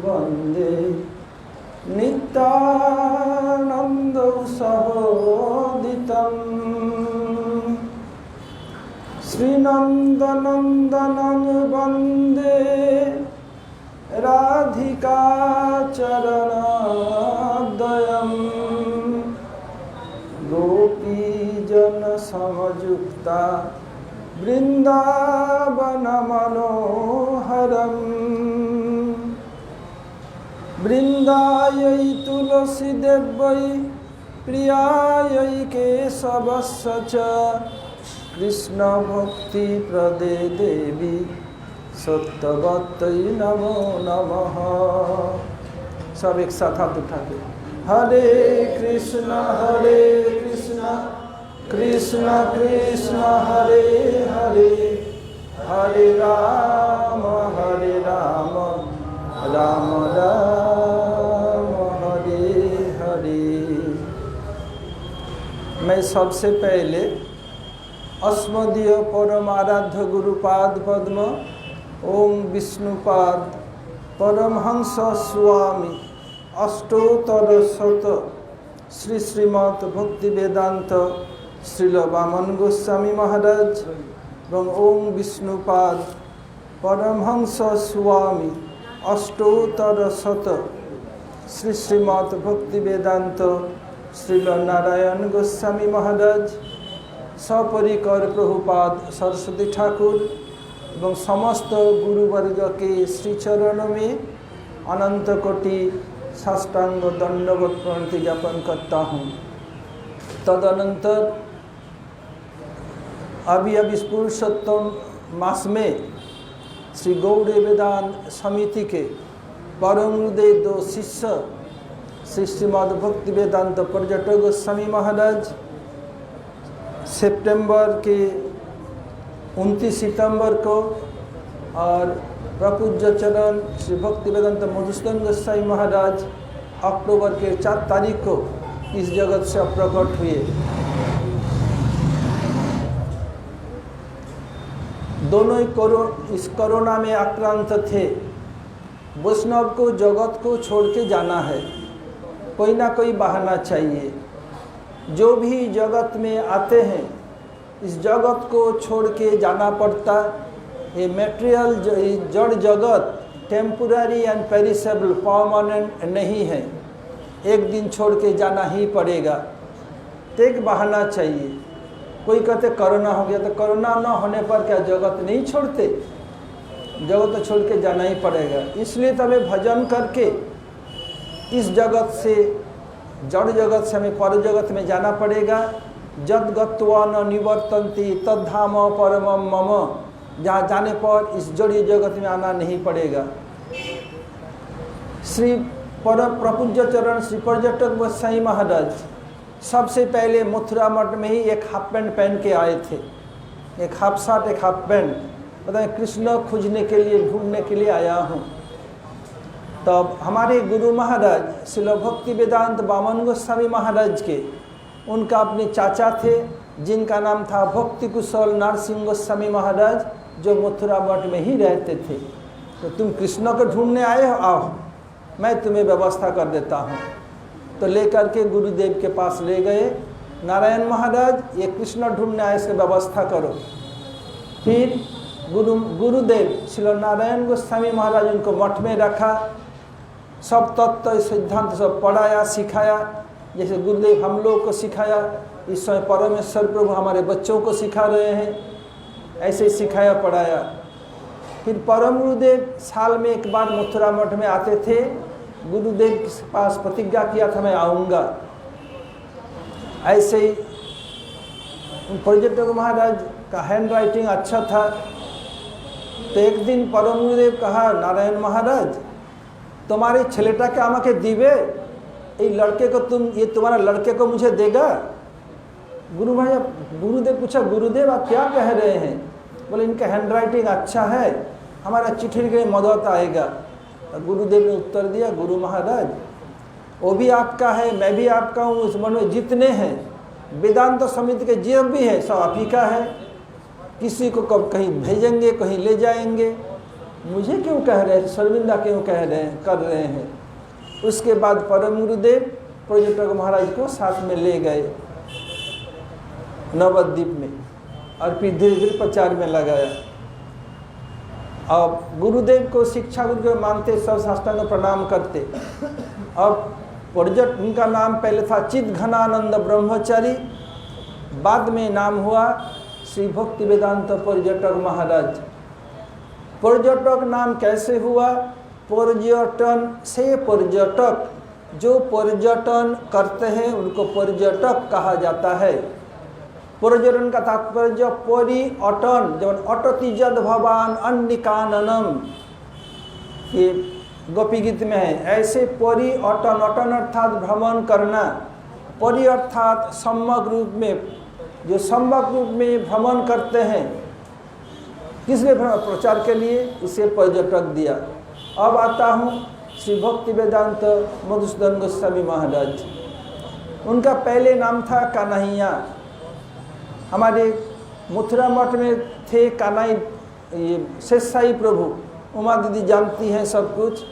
वन्दे नित्यानन्दसहोदितं श्रीनन्दनन्दनं वन्दे राधिकाचरणोदयं गोपीजनसमयुक्ता वृंदावन मनोहरम वृंदायै तुलसी देव्यै प्रियायै केशवस्य च कृष्ण भक्ति प्रदे देवी सत्यवत्यै नमो नमः। सब एक साथ हाथ उठा के हरे कृष्ण कृष्ण कृष्ण हरे हरे हरे राम राम राम हरे हरे। मैं सबसे पहले अस्मदीय परम आराध्य गुरुपाद पद्म ओम विष्णुपाद परमहंस स्वामी अष्टोत्तर शत श्री श्रीमद् भक्ति वेदांत श्रील वामन गोस्वामी महाराज एवं ओम विष्णुपाद परमहंस स्वामी अष्टोत्तर शत श्री श्रीमद् भक्ति वेदांत श्रील नारायण गोस्वामी महाराज सपरिकर प्रभुपाद सरस्वती ठाकुर एवं समस्त गुरुवर्ग के श्री चरण में अनंत कोटि साष्टांग दंडवत प्रणति ज्ञापन करता हूँ। तदनंतर अभी इस पुरुषोत्तम मास में श्री गौड़ वेदांत समिति के परम हृदय दो शिष्य श्री श्रीमद् भक्ति वेदांत पर्यटक गोस्वामी महाराज सितंबर के 29 सितंबर को और प्रपूज्य चरण श्री भक्ति वेदांत मधुसूदन गोस्वामी महाराज अक्टूबर के 4 तारीख को इस जगत से प्रकट हुए। दोनों ही इस कोरोना में आक्रांत थे। वैष्णव को जगत को छोड़ के जाना है, कोई ना कोई बहाना चाहिए। जो भी जगत में आते हैं इस जगत को छोड़ के जाना पड़ता। ये मटेरियल जड़ जगत टेम्पोररी एंड पेरिसेबल परमानेंट नहीं है, एक दिन छोड़ के जाना ही पड़ेगा। तो एक बहाना चाहिए। कोई कहते कोरोना हो गया, तो कोरोना ना होने पर क्या जगत नहीं छोड़ते? जगत तो छोड़ के जाना ही पड़ेगा। इसलिए तो हमें भजन करके इस जगत से, जड़ जगत से हमें पर जगत में जाना पड़ेगा। जद गत्वा न निवर्तन्ति तद्धाम परमम मम, जहाँ जाने पर इस जड़ीय जगत में आना नहीं पड़ेगा। श्री परम प्रपूज्य चरण श्री पर्यटक गोस्वामी महाराज सबसे पहले मथुरा मठ में ही एक हाफ पैंट पहन के आए थे, एक हाफ शर्ट एक हाफ पैंट। बताएं कृष्ण खोजने के लिए, ढूंढने के लिए आया हूँ। तब हमारे गुरु महाराज श्रील भक्ति वेदांत वामन गोस्वामी महाराज के उनका अपने चाचा थे जिनका नाम था भक्ति कुशल नरसिंह गोस्वामी महाराज, जो मथुरा मठ में ही रहते थे। तो तुम कृष्ण को ढूंढने आए हो, आओ मैं तुम्हें व्यवस्था कर देता हूँ। तो लेकर के गुरुदेव के पास ले गए। नारायण महाराज ये कृष्ण ढूंढने आए, इसकी व्यवस्था करो। फिर गुरुदेव श्री नारायण गोस्वामी महाराज उनको मठ में रखा, सब तत्व सिद्धांत सब पढ़ाया सिखाया। जैसे गुरुदेव हम लोग को सिखाया, इस समय परमेश्वर प्रभु हमारे बच्चों को सिखा रहे हैं, ऐसे ही सिखाया पढ़ाया। फिर परम गुरुदेव साल में एक बार मथुरा मठ में आते थे। गुरुदेव के पास प्रतिज्ञा किया था मैं आऊँगा। ऐसे ही पर्यटक महाराज का हैंड राइटिंग अच्छा था। तो एक दिन परम गुरुदेव कहा, नारायण महाराज तुम्हारे छेलेटा के आमा के दीवे, ये लड़के को ये तुम्हारा लड़के को मुझे देगा? गुरुदेव पूछा, गुरुदेव आप क्या कह रहे हैं? बोले इनका हैंड राइटिंग अच्छा है, हमारा चिट्ठी लिखने में मदद आएगा। तो गुरुदेव ने उत्तर दिया, गुरु महाराज वो भी आपका है, मैं भी आपका हूँ, उस मन में जितने हैं वेदांत समिति के जो भी है सब आप ही का है। किसी को कब कहीं भेजेंगे, कहीं ले जाएंगे, मुझे क्यों कह रहे हैं, शर्मिंदा क्यों कर रहे हैं। उसके बाद परम गुरुदेव पर्यटक महाराज को साथ में ले गए नवद्वीप में और फिर धीरे धीरे प्रचार में लगाया। अब गुरुदेव को शिक्षा गुरु मानते, सब साष्टांग प्रणाम करते। अब पर्यटक उनका नाम पहले था चित घनानंद ब्रह्मचारी, बाद में नाम हुआ श्री भक्ति वेदांत पर्यटक महाराज। पर्यटक नाम कैसे हुआ? पर्यटन से पर्यटक, जो पर्यटन करते हैं उनको पर्यटक कहा जाता है। पर्यटन का तात्पर्य परिअटन, जब अटति जद भवान अन्निकाननम, ये गोपी गीत में है। ऐसे परिअटन, अटन अर्थात भ्रमण करना, परि अर्थात सम्यक रूप में, जो सम्यक रूप में भ्रमण करते हैं। किस लिए? प्रचार के लिए, इसे पर्यटक दिया। अब आता हूँ श्री भक्ति वेदांत मधुसूदन गोस्वामी महाराज। उनका पहले नाम था कन्हैया। हमारे मथुरा मठ में थे कानाई, ये शेषशाही प्रभु, उमा दीदी जानती हैं सब कुछ।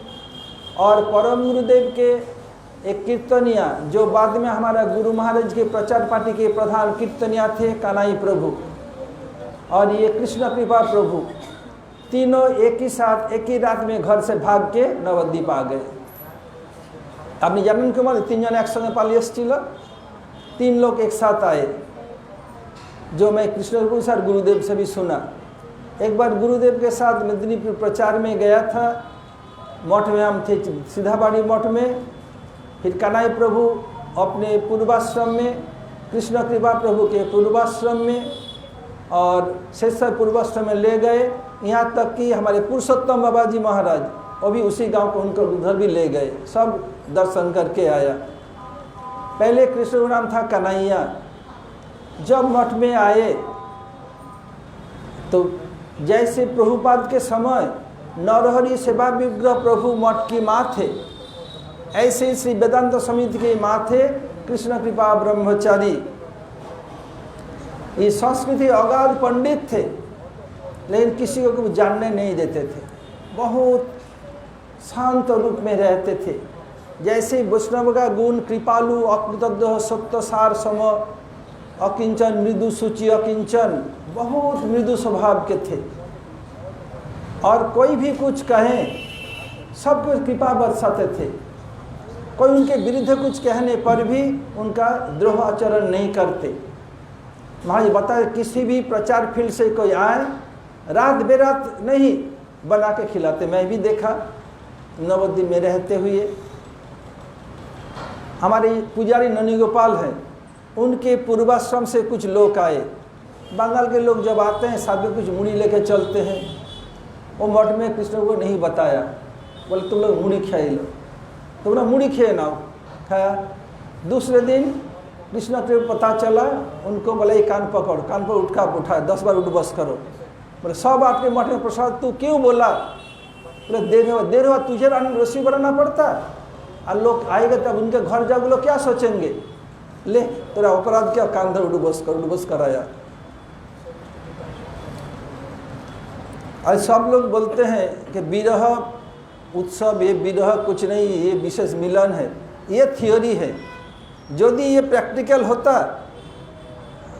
और परम गुरुदेव के एक कीर्तनिया, जो बाद में हमारा गुरु महाराज के प्रचार पार्टी के प्रधान कीर्तनिया थे, कानाई प्रभु और ये कृष्ण कृपा प्रभु, तीनों एक ही साथ एक ही रात में घर से भाग के नवद्वीप आ गए। आपने जानें क्यों? तीन जन एक संगे पाली एसছিল, तीन लोग एक साथ आए, जो मैं कृष्ण गुरु सर गुरुदेव से भी सुना। एक बार गुरुदेव के साथ मेदिनीपुर प्रचार में गया था, मठ में हम थे, सीधाबाड़ी मठ में। फिर कन्हैया प्रभु अपने पूर्वाश्रम में, कृष्ण कृपा प्रभु के पूर्वाश्रम में और शेषशाही पूर्वाश्रम में ले गए। यहाँ तक कि हमारे पुरुषोत्तम बाबा जी महाराज, वो भी उसी गांव को उनको उधर भी ले गए, सब दर्शन करके आया। पहले कृष्ण का नाम था कन्हैया। जब मठ में आए तो जैसे प्रभुपाद के समय नरहरि सेवा विग्रह प्रभु मठ की माँ थे, ऐसे ही श्री वेदांत समिति के माँ थे कृष्ण कृपा ब्रह्मचारी। ये संस्कृति अगाध पंडित थे, लेकिन किसी को जानने नहीं देते थे, बहुत शांत रूप में रहते थे। जैसे वैष्णव का गुण कृपालु, अकृतज्ञ, सत्य सार सम, अकिंचन, मृदु सूचि अकिंचन, बहुत मृदु स्वभाव के थे। और कोई भी कुछ कहें सब कुछ कृपा बरसाते थे। कोई उनके विरुद्ध कुछ कहने पर भी उनका द्रोह आचरण नहीं करते। महाराज बताए, किसी भी प्रचार फील्ड से कोई आए, रात बेरात नहीं बना के खिलाते। मैं भी देखा नवद्वीप में रहते हुए। हमारे पुजारी ननी गोपाल हैं, उनके पूर्वाश्रम से कुछ लोग आए। बंगाल के लोग जब आते हैं साथ में कुछ मुड़ी लेके चलते हैं। वो मठ में कृष्ण को नहीं बताया, बोले तुम लोग मुड़ी खाई लो, तो बोला मुड़ी खे ना खाया। दूसरे दिन कृष्ण को पता चला, उनको बोला ये कान पकड़, कान पर उठा उठाया, 10 बार उठ बस करो। बोले सब आपके मठ में प्रसाद, तू क्यों बोला? बोले देर हुआ तुझे रसोई बनाना पड़ता, और लोग आएगा तब उनके घर जाओगे, लोग क्या सोचेंगे? ले तेरा अपराध क्या, कान धर उडुबस कराया। और सब लोग बोलते हैं कि विरह उत्सव, ये विरह कुछ नहीं, ये विशेष मिलन है, ये थियोरी है। यदि ये प्रैक्टिकल होता,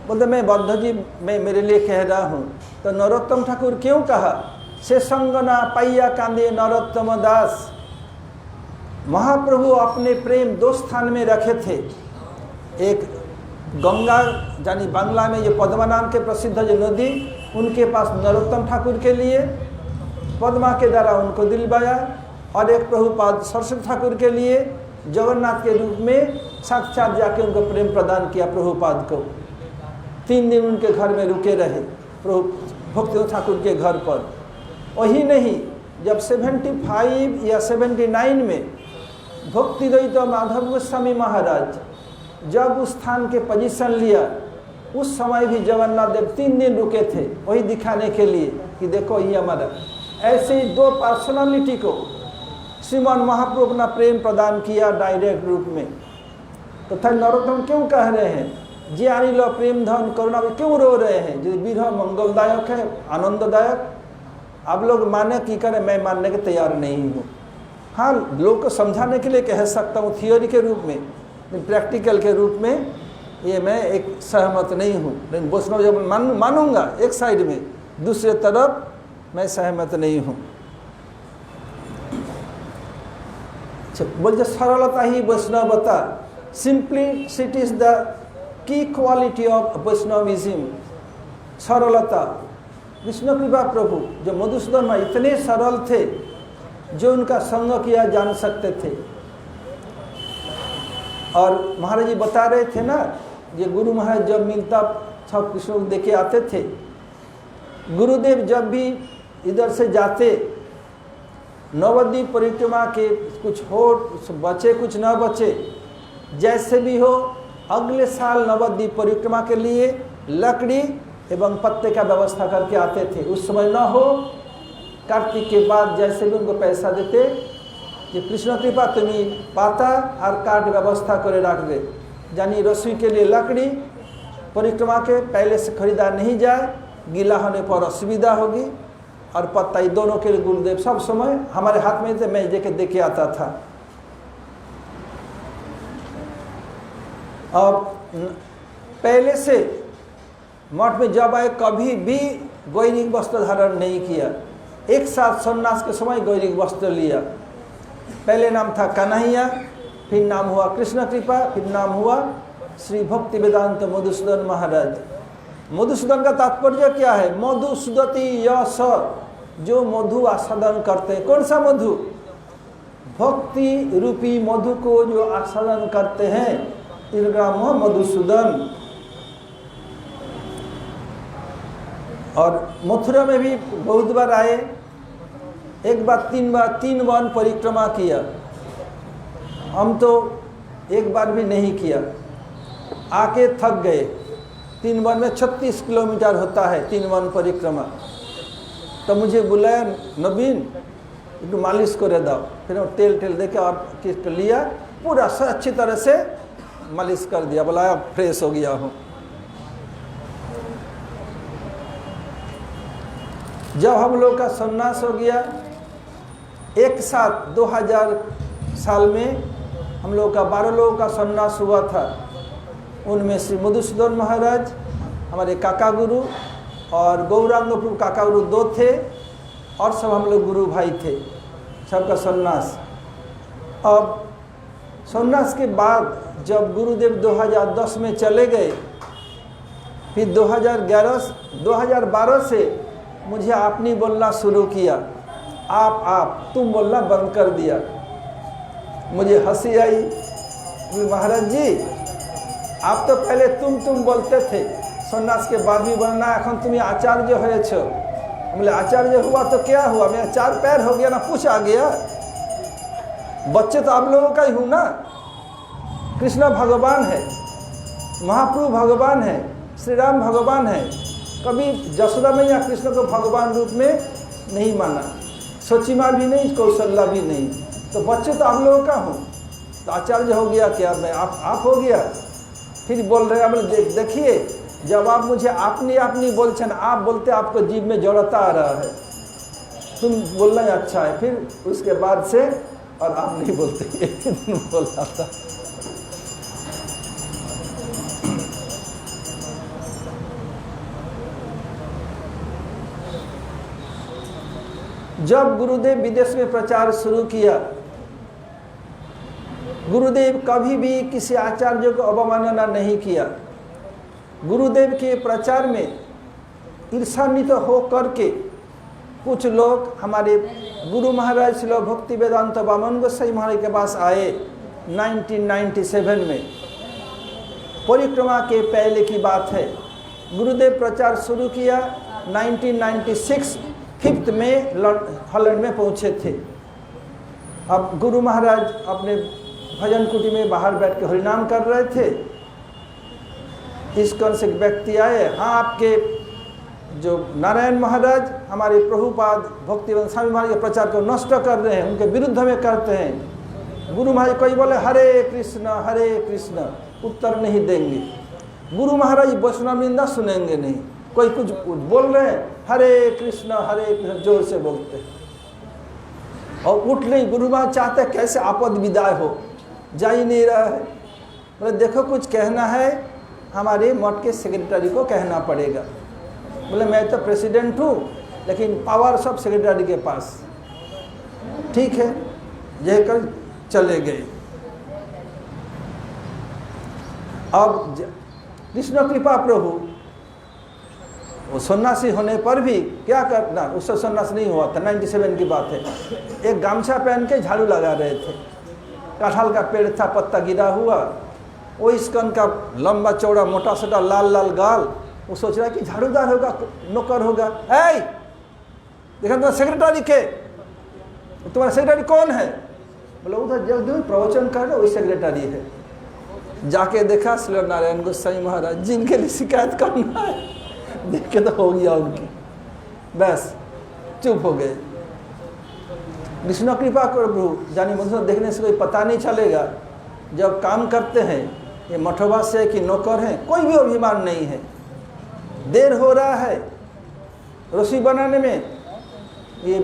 बोलते मैं बद्ध जी मैं मेरे लिए कह रहा हूँ, तो नरोत्तम ठाकुर क्यों कहा से संगना पाइया कांदे नरोत्तम दास। महाप्रभु अपने प्रेम 2 स्थान में रखे थे। एक गंगा, यानी बांग्ला में जो पद्मा नाम के प्रसिद्ध जो नदी, उनके पास नरोत्तम ठाकुर के लिए पद्मा के द्वारा उनको दिलवाया, और एक प्रभुपाद सरस्वती ठाकुर के लिए जगन्नाथ के रूप में साक्षात जाके उनको प्रेम प्रदान किया प्रभुपाद को। 3 दिन उनके घर में रुके रहे प्रभु भक्ति ठाकुर के घर पर। वही नहीं, जब 75 या 79 में भक्ति द्वैत माधव गोस्वामी महाराज जब उस स्थान के पोजीशन लिया, उस समय भी जगन्नाथ देव 3 दिन रुके थे, वही दिखाने के लिए कि देखो ये हमारा। ऐसे ही 2 पर्सनालिटी को श्रीमान महाप्रभु अपना प्रेम प्रदान किया डायरेक्ट रूप में। तो थे नरोत्तम क्यों कह रहे हैं जे आनी लो प्रेम धन करुणा, क्यों रो रहे हैं? जो विरह मंगलदायक है, आनंददायक। आप लोग माने की करें, मैं मानने के तैयार नहीं हूँ। हाँ, लोग को समझाने के लिए कह सकता हूँ थियोरी के रूप में, प्रैक्टिकल के रूप में ये मैं एक सहमत नहीं हूँ। लेकिन वैष्णव जब मानूंगा एक साइड में, दूसरे तरफ मैं सहमत नहीं हूँ। बोलते सरलता ही वैष्णवता, simplicity is the key quality of Vaishnavism. सरलता, कृष्ण कृपा प्रभु जो मधुसूदन महाराज इतने सरल थे, जो उनका संग किया जान सकते थे। और महाराज जी बता रहे थे ना, ये गुरु महाराज जब मिलता सब कृष्ण को देखे आते थे। गुरुदेव जब भी इधर से जाते, नवद्वीप परिक्रमा के कुछ हो बचे कुछ न बचे, जैसे भी हो अगले साल नवद्वीप परिक्रमा के लिए लकड़ी एवं पत्ते का व्यवस्था करके आते थे। उस समय न हो, कार्तिक के बाद जैसे भी उनको पैसा देते कि कृष्ण कृपा तुम्हें पाता और काट व्यवस्था करे रख दे, यानी रसोई के लिए लकड़ी परिक्रमा के पहले से खरीदा नहीं जाए, गीला होने पर असुविधा होगी, और पत्ता ये दोनों के लिए गुरुदेव सब समय हमारे हाथ में थे, मैं देके आता था। अब पहले से मठ में जब आए कभी भी गौरिक वस्त्र धारण नहीं किया, एक साथ सन्यास के समय गौरिक वस्त्र लिया। पहले नाम था कन्हैया, फिर नाम हुआ कृष्ण कृपा, फिर नाम हुआ श्री भक्ति वेदांत मधुसूदन महाराज। मधुसूदन का तात्पर्य क्या है? मधुसूदति यश, जो मधु आस्वादन करते हैं। कौन सा मधु? भक्ति रूपी मधु को जो आस्वादन करते हैं, इनका नाम मधुसूदन। और मथुरा में भी बहुत बार आए, एक बार तीन वन परिक्रमा किया, हम तो एक बार भी नहीं किया, आके थक गए। 3 वन में 36 किलोमीटर होता है 3 वन परिक्रमा। तो मुझे बुलाया, नवीन एक मालिश करे दो, फिर तेल दे के और किस लिया, पूरा अच्छी तरह से मालिश कर दिया, बोला फ्रेश हो गया हूँ। जब हम लोग का सन्यास हो गया, एक साथ 2000 साल में हम लोग का 12 लोगों का सन्यास हुआ था। उनमें श्री मधुसूदन महाराज हमारे काका गुरु और गौरांग प्रभु काका गुरु 2 थे, और सब हम लोग गुरु भाई थे, सबका सन्यास। अब सन्यास के बाद जब गुरुदेव 2010 में चले गए, फिर 2012 से मुझे आप नहीं बोलना शुरू किया, आप तुम बोलना बंद कर दिया। मुझे हंसी आई, महाराज जी आप तो पहले तुम बोलते थे, सन्यास के बाद भी बोलना, এখন তুমি आचार्य হয়েছো। बोले आचार्य हुआ तो क्या हुआ, मेरा 4 पैर हो गया ना, पूछ आ गया। बच्चे तो आप लोगों का ही हूँ ना। कृष्ण भगवान है, महाप्रभु भगवान है, श्री राम भगवान है। कभी यशोदा मैया कृष्ण को भगवान रूप में नहीं माना, सोचिमा भी नहीं, कौशल्या भी नहीं। तो बच्चे तो आप लोगों का हूँ, तो आचार्य हो गया क्या मैं, आप हो गया। फिर बोल रहे हैं, देखिए जब आप मुझे आपनी बोलते हैं, आप बोलते आपको जीभ में जड़ता आ रहा है, तुम बोलना ही अच्छा है। फिर उसके बाद से और आप नहीं बोलते, एक दिन बोल रहा था। जब गुरुदेव विदेश में प्रचार शुरू किया, गुरुदेव कभी भी किसी आचार्य को अवमानना नहीं किया। गुरुदेव के प्रचार में ईर्षान्वित हो करके कुछ लोग हमारे गुरु महाराज श्री भक्ति वेदांत वामन गोसाई महाराज के पास आए 1997 में। परिक्रमा के पहले की बात है। गुरुदेव प्रचार शुरू किया 1996 5 में हॉलैंड में पहुँचे थे। अब गुरु महाराज अपने भजन कुटी में बाहर बैठ के हरिनाम कर रहे थे। इस कौन से व्यक्ति आए, हाँ आपके जो नारायण महाराज हमारे प्रभुपाद भक्तिवेदांत स्वामी महाराज के प्रचार को नष्ट कर रहे हैं, उनके विरुद्ध में करते हैं। गुरु महाराज कोई बोले हरे कृष्ण, उत्तर नहीं देंगे। गुरु महाराज वैष्णव निंदा सुनेंगे नहीं। कोई कुछ बोल रहे हैं, हरे कृष्ण जोर से बोलते हैं और उठ नहीं। गुरु महाराज चाहते कैसे आपद विदाय हो, जा ही नहीं रहा है। बोले देखो कुछ कहना है, हमारे मठ के सेक्रेटरी को कहना पड़ेगा। बोले मैं तो प्रेसिडेंट हूँ, लेकिन पावर सब सेक्रेटरी के पास। ठीक है, यह कर चले गए। अब कृष्ण कृपा प्रभु वो सन्यासी होने पर भी क्या करना, उससे सन्यासी नहीं हुआ था, 97 की बात है। एक गामछा पहन के झाड़ू लगा रहे थे, कटहल का पेड़ था, पत्ता गिरा हुआ, वो इसकन का लंबा चौड़ा मोटा सोटा लाल लाल गाल, वो सोच रहा है कि झाड़ूदार होगा, नौकर होगा। ऐ देखा तुम्हारा सेक्रेटरी के, तुम्हारा सेक्रेटरी कौन है? बोला उधर जो प्रवचन कर रहे वही सेक्रेटरी है। जाके देखा श्री नारायण गोसाई महाराज, जिनके लिए शिकायत करना है, देख के तो हो गया उनकी, बस चुप हो गए। विष्णु कृपा करो प्रभु, जानी मधुसूदन देखने से कोई पता नहीं चलेगा। जब काम करते हैं ये मठवासी है कि नौकर हैं, कोई भी अभिमान नहीं है। देर हो रहा है रस्सी बनाने में, ये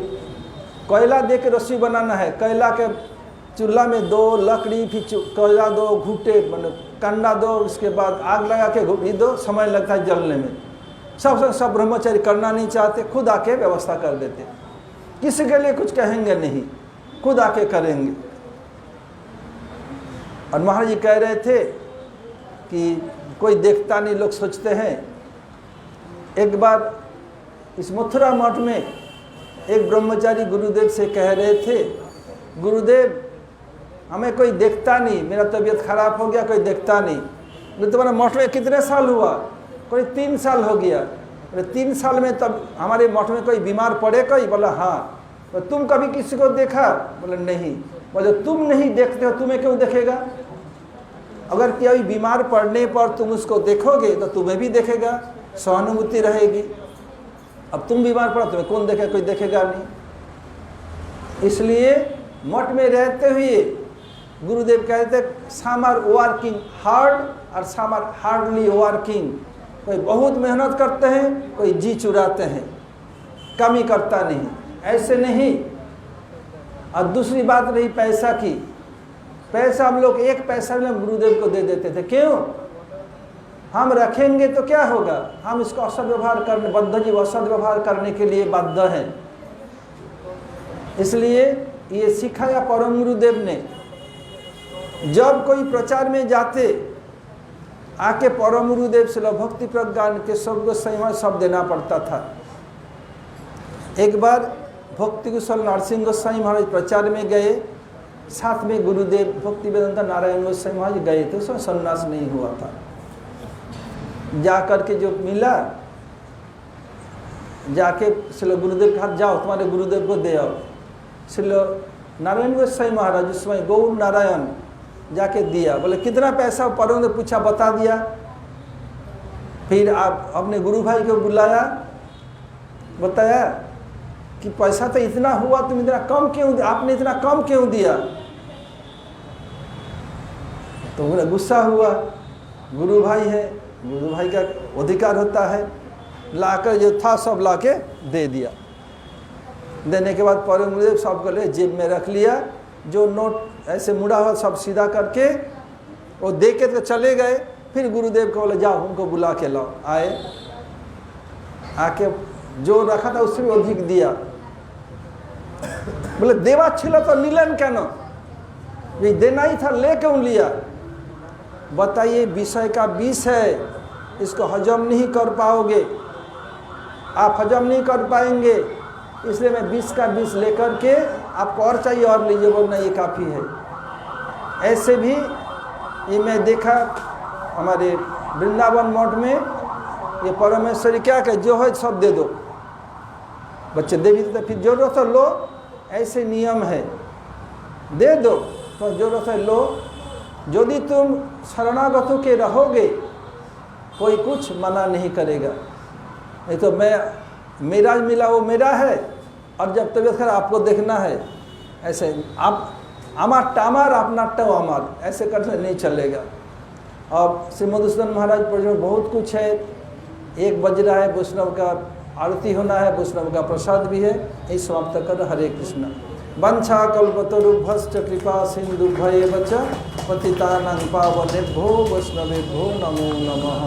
कोयला दे के रस्सी बनाना है, कोयला के चूल्हा में दो लकड़ी, फिर कोयला दो, घूटे कंडा दो, उसके बाद आग लगा के घूटी दो, समय लगता है जलने में। सब ब्रह्मचारी करना नहीं चाहते, खुद आके व्यवस्था कर देते, किसी के लिए कुछ कहेंगे नहीं, खुद आके करेंगे। और महाराज जी कह रहे थे कि कोई देखता नहीं, लोग सोचते हैं। एक बार इस मथुरा मठ में एक ब्रह्मचारी गुरुदेव से कह रहे थे, गुरुदेव हमें कोई देखता नहीं, मेरा तबीयत खराब हो गया, कोई देखता नहीं। तुम्हारा मठ में कितने साल हुआ? कोई 3 साल हो गया। बोले 3 साल में तब हमारे मठ में कोई बीमार पड़े कोई? बोला हाँ। तो तुम कभी किसी को देखा? बोले नहीं। बोले तुम नहीं देखते हो, तुम्हें क्यों देखेगा? अगर कोई बीमार पड़ने पर तुम उसको देखोगे तो तुम्हें भी देखेगा, सहानुभूति रहेगी। अब तुम बीमार पड़ा, तुम्हें कौन देखेगा? कोई देखेगा नहीं। इसलिए मठ में रहते हुए गुरुदेव कहते some are working hard और some are hardly working। कोई बहुत मेहनत करते हैं, कोई जी चुराते हैं, कमी करता नहीं, ऐसे नहीं। और दूसरी बात रही पैसा की, पैसा हम लोग 1 पैसा भी हम गुरुदेव को दे देते थे। क्यों? हम रखेंगे तो क्या होगा? हम इसको असदव्यवहार करने, बद्ध जीव असदव्यवहार करने के लिए बाध्य हैं। इसलिए ये सिखाया परम गुरुदेव ने। जब कोई प्रचार में जाते, आके परम गुरुदेव से भक्ति प्रज्ञान के सबको सही सब देना पड़ता था। एक बार भक्ति कुशल नरसिंह गोस्वामी महाराज प्रचार में गए, साथ में गुरुदेव भक्ति वेदांत नारायण गोस्वामी महाराज गए थे, उसमें सन्यास नहीं हुआ था। जा करके जो मिला, जाके श्री गुरुदेव के हाथ, जाओ तुम्हारे गुरुदेव को दे आओ। श्री नारायण गोस्वामी महाराज उस समय गौर नारायण जाके दिया। बोले कितना पैसा? परम ने पूछा, बता दिया। फिर आप अपने गुरु भाई को बुलाया, बताया कि पैसा तो इतना हुआ, तुम इतना कम क्यों, आपने इतना कम क्यों दिया? तो बोला गुस्सा हुआ, गुरु भाई है, गुरु भाई का अधिकार होता है। लाकर जो था सब लाके दे दिया। देने के बाद परम गुरुदेव सबको ले जेब में रख लिया, जो नोट ऐसे मुड़ा हुआ सब सीधा करके वो दे के तो चले गए। फिर गुरुदेव को बोले जाओ उनको बुला के लाओ। आए, आके जो रखा था उससे भी अधिक दिया। बोले देवा छिला तो नीलन क्या ना, ये देना ही था, ले क्यों लिया? बताइए, विषय का विष है, इसको हजम नहीं कर पाओगे, आप हजम नहीं कर पाएंगे, इसलिए मैं 20 का 20 लेकर के आपको और चाहिए और लीजिए, बोलना ये काफ़ी है। ऐसे भी ये मैं देखा हमारे वृंदावन मठ में, ये परमेश्वरी क्या कहे, जो है सब दे दो, बच्चे दे भी देते, फिर जरूरत है लो, ऐसे नियम है, दे दो तो जरूरत है लो। यदि तुम शरणागतों के रहोगे कोई कुछ मना नहीं करेगा। नहीं तो मेरा मिला वो मेरा है, और जब तबीयत खराब आपको देखना है, ऐसे आप आमार टामार अपना टव आमार, ऐसे करने नहीं चलेगा। अब श्री मधुसूदन महाराज पर बहुत कुछ है, 1 बज रहा है, वैष्णव का आरती होना है, वैष्णव का प्रसाद भी है। यही समाप्त कर। हरे कृष्ण। वंशा कल्पतरुभ्यश्च कृपा सिन्धुभ्येव च पतितानां पावनेभ्यो वैष्णवेभ्यो नमो नमः।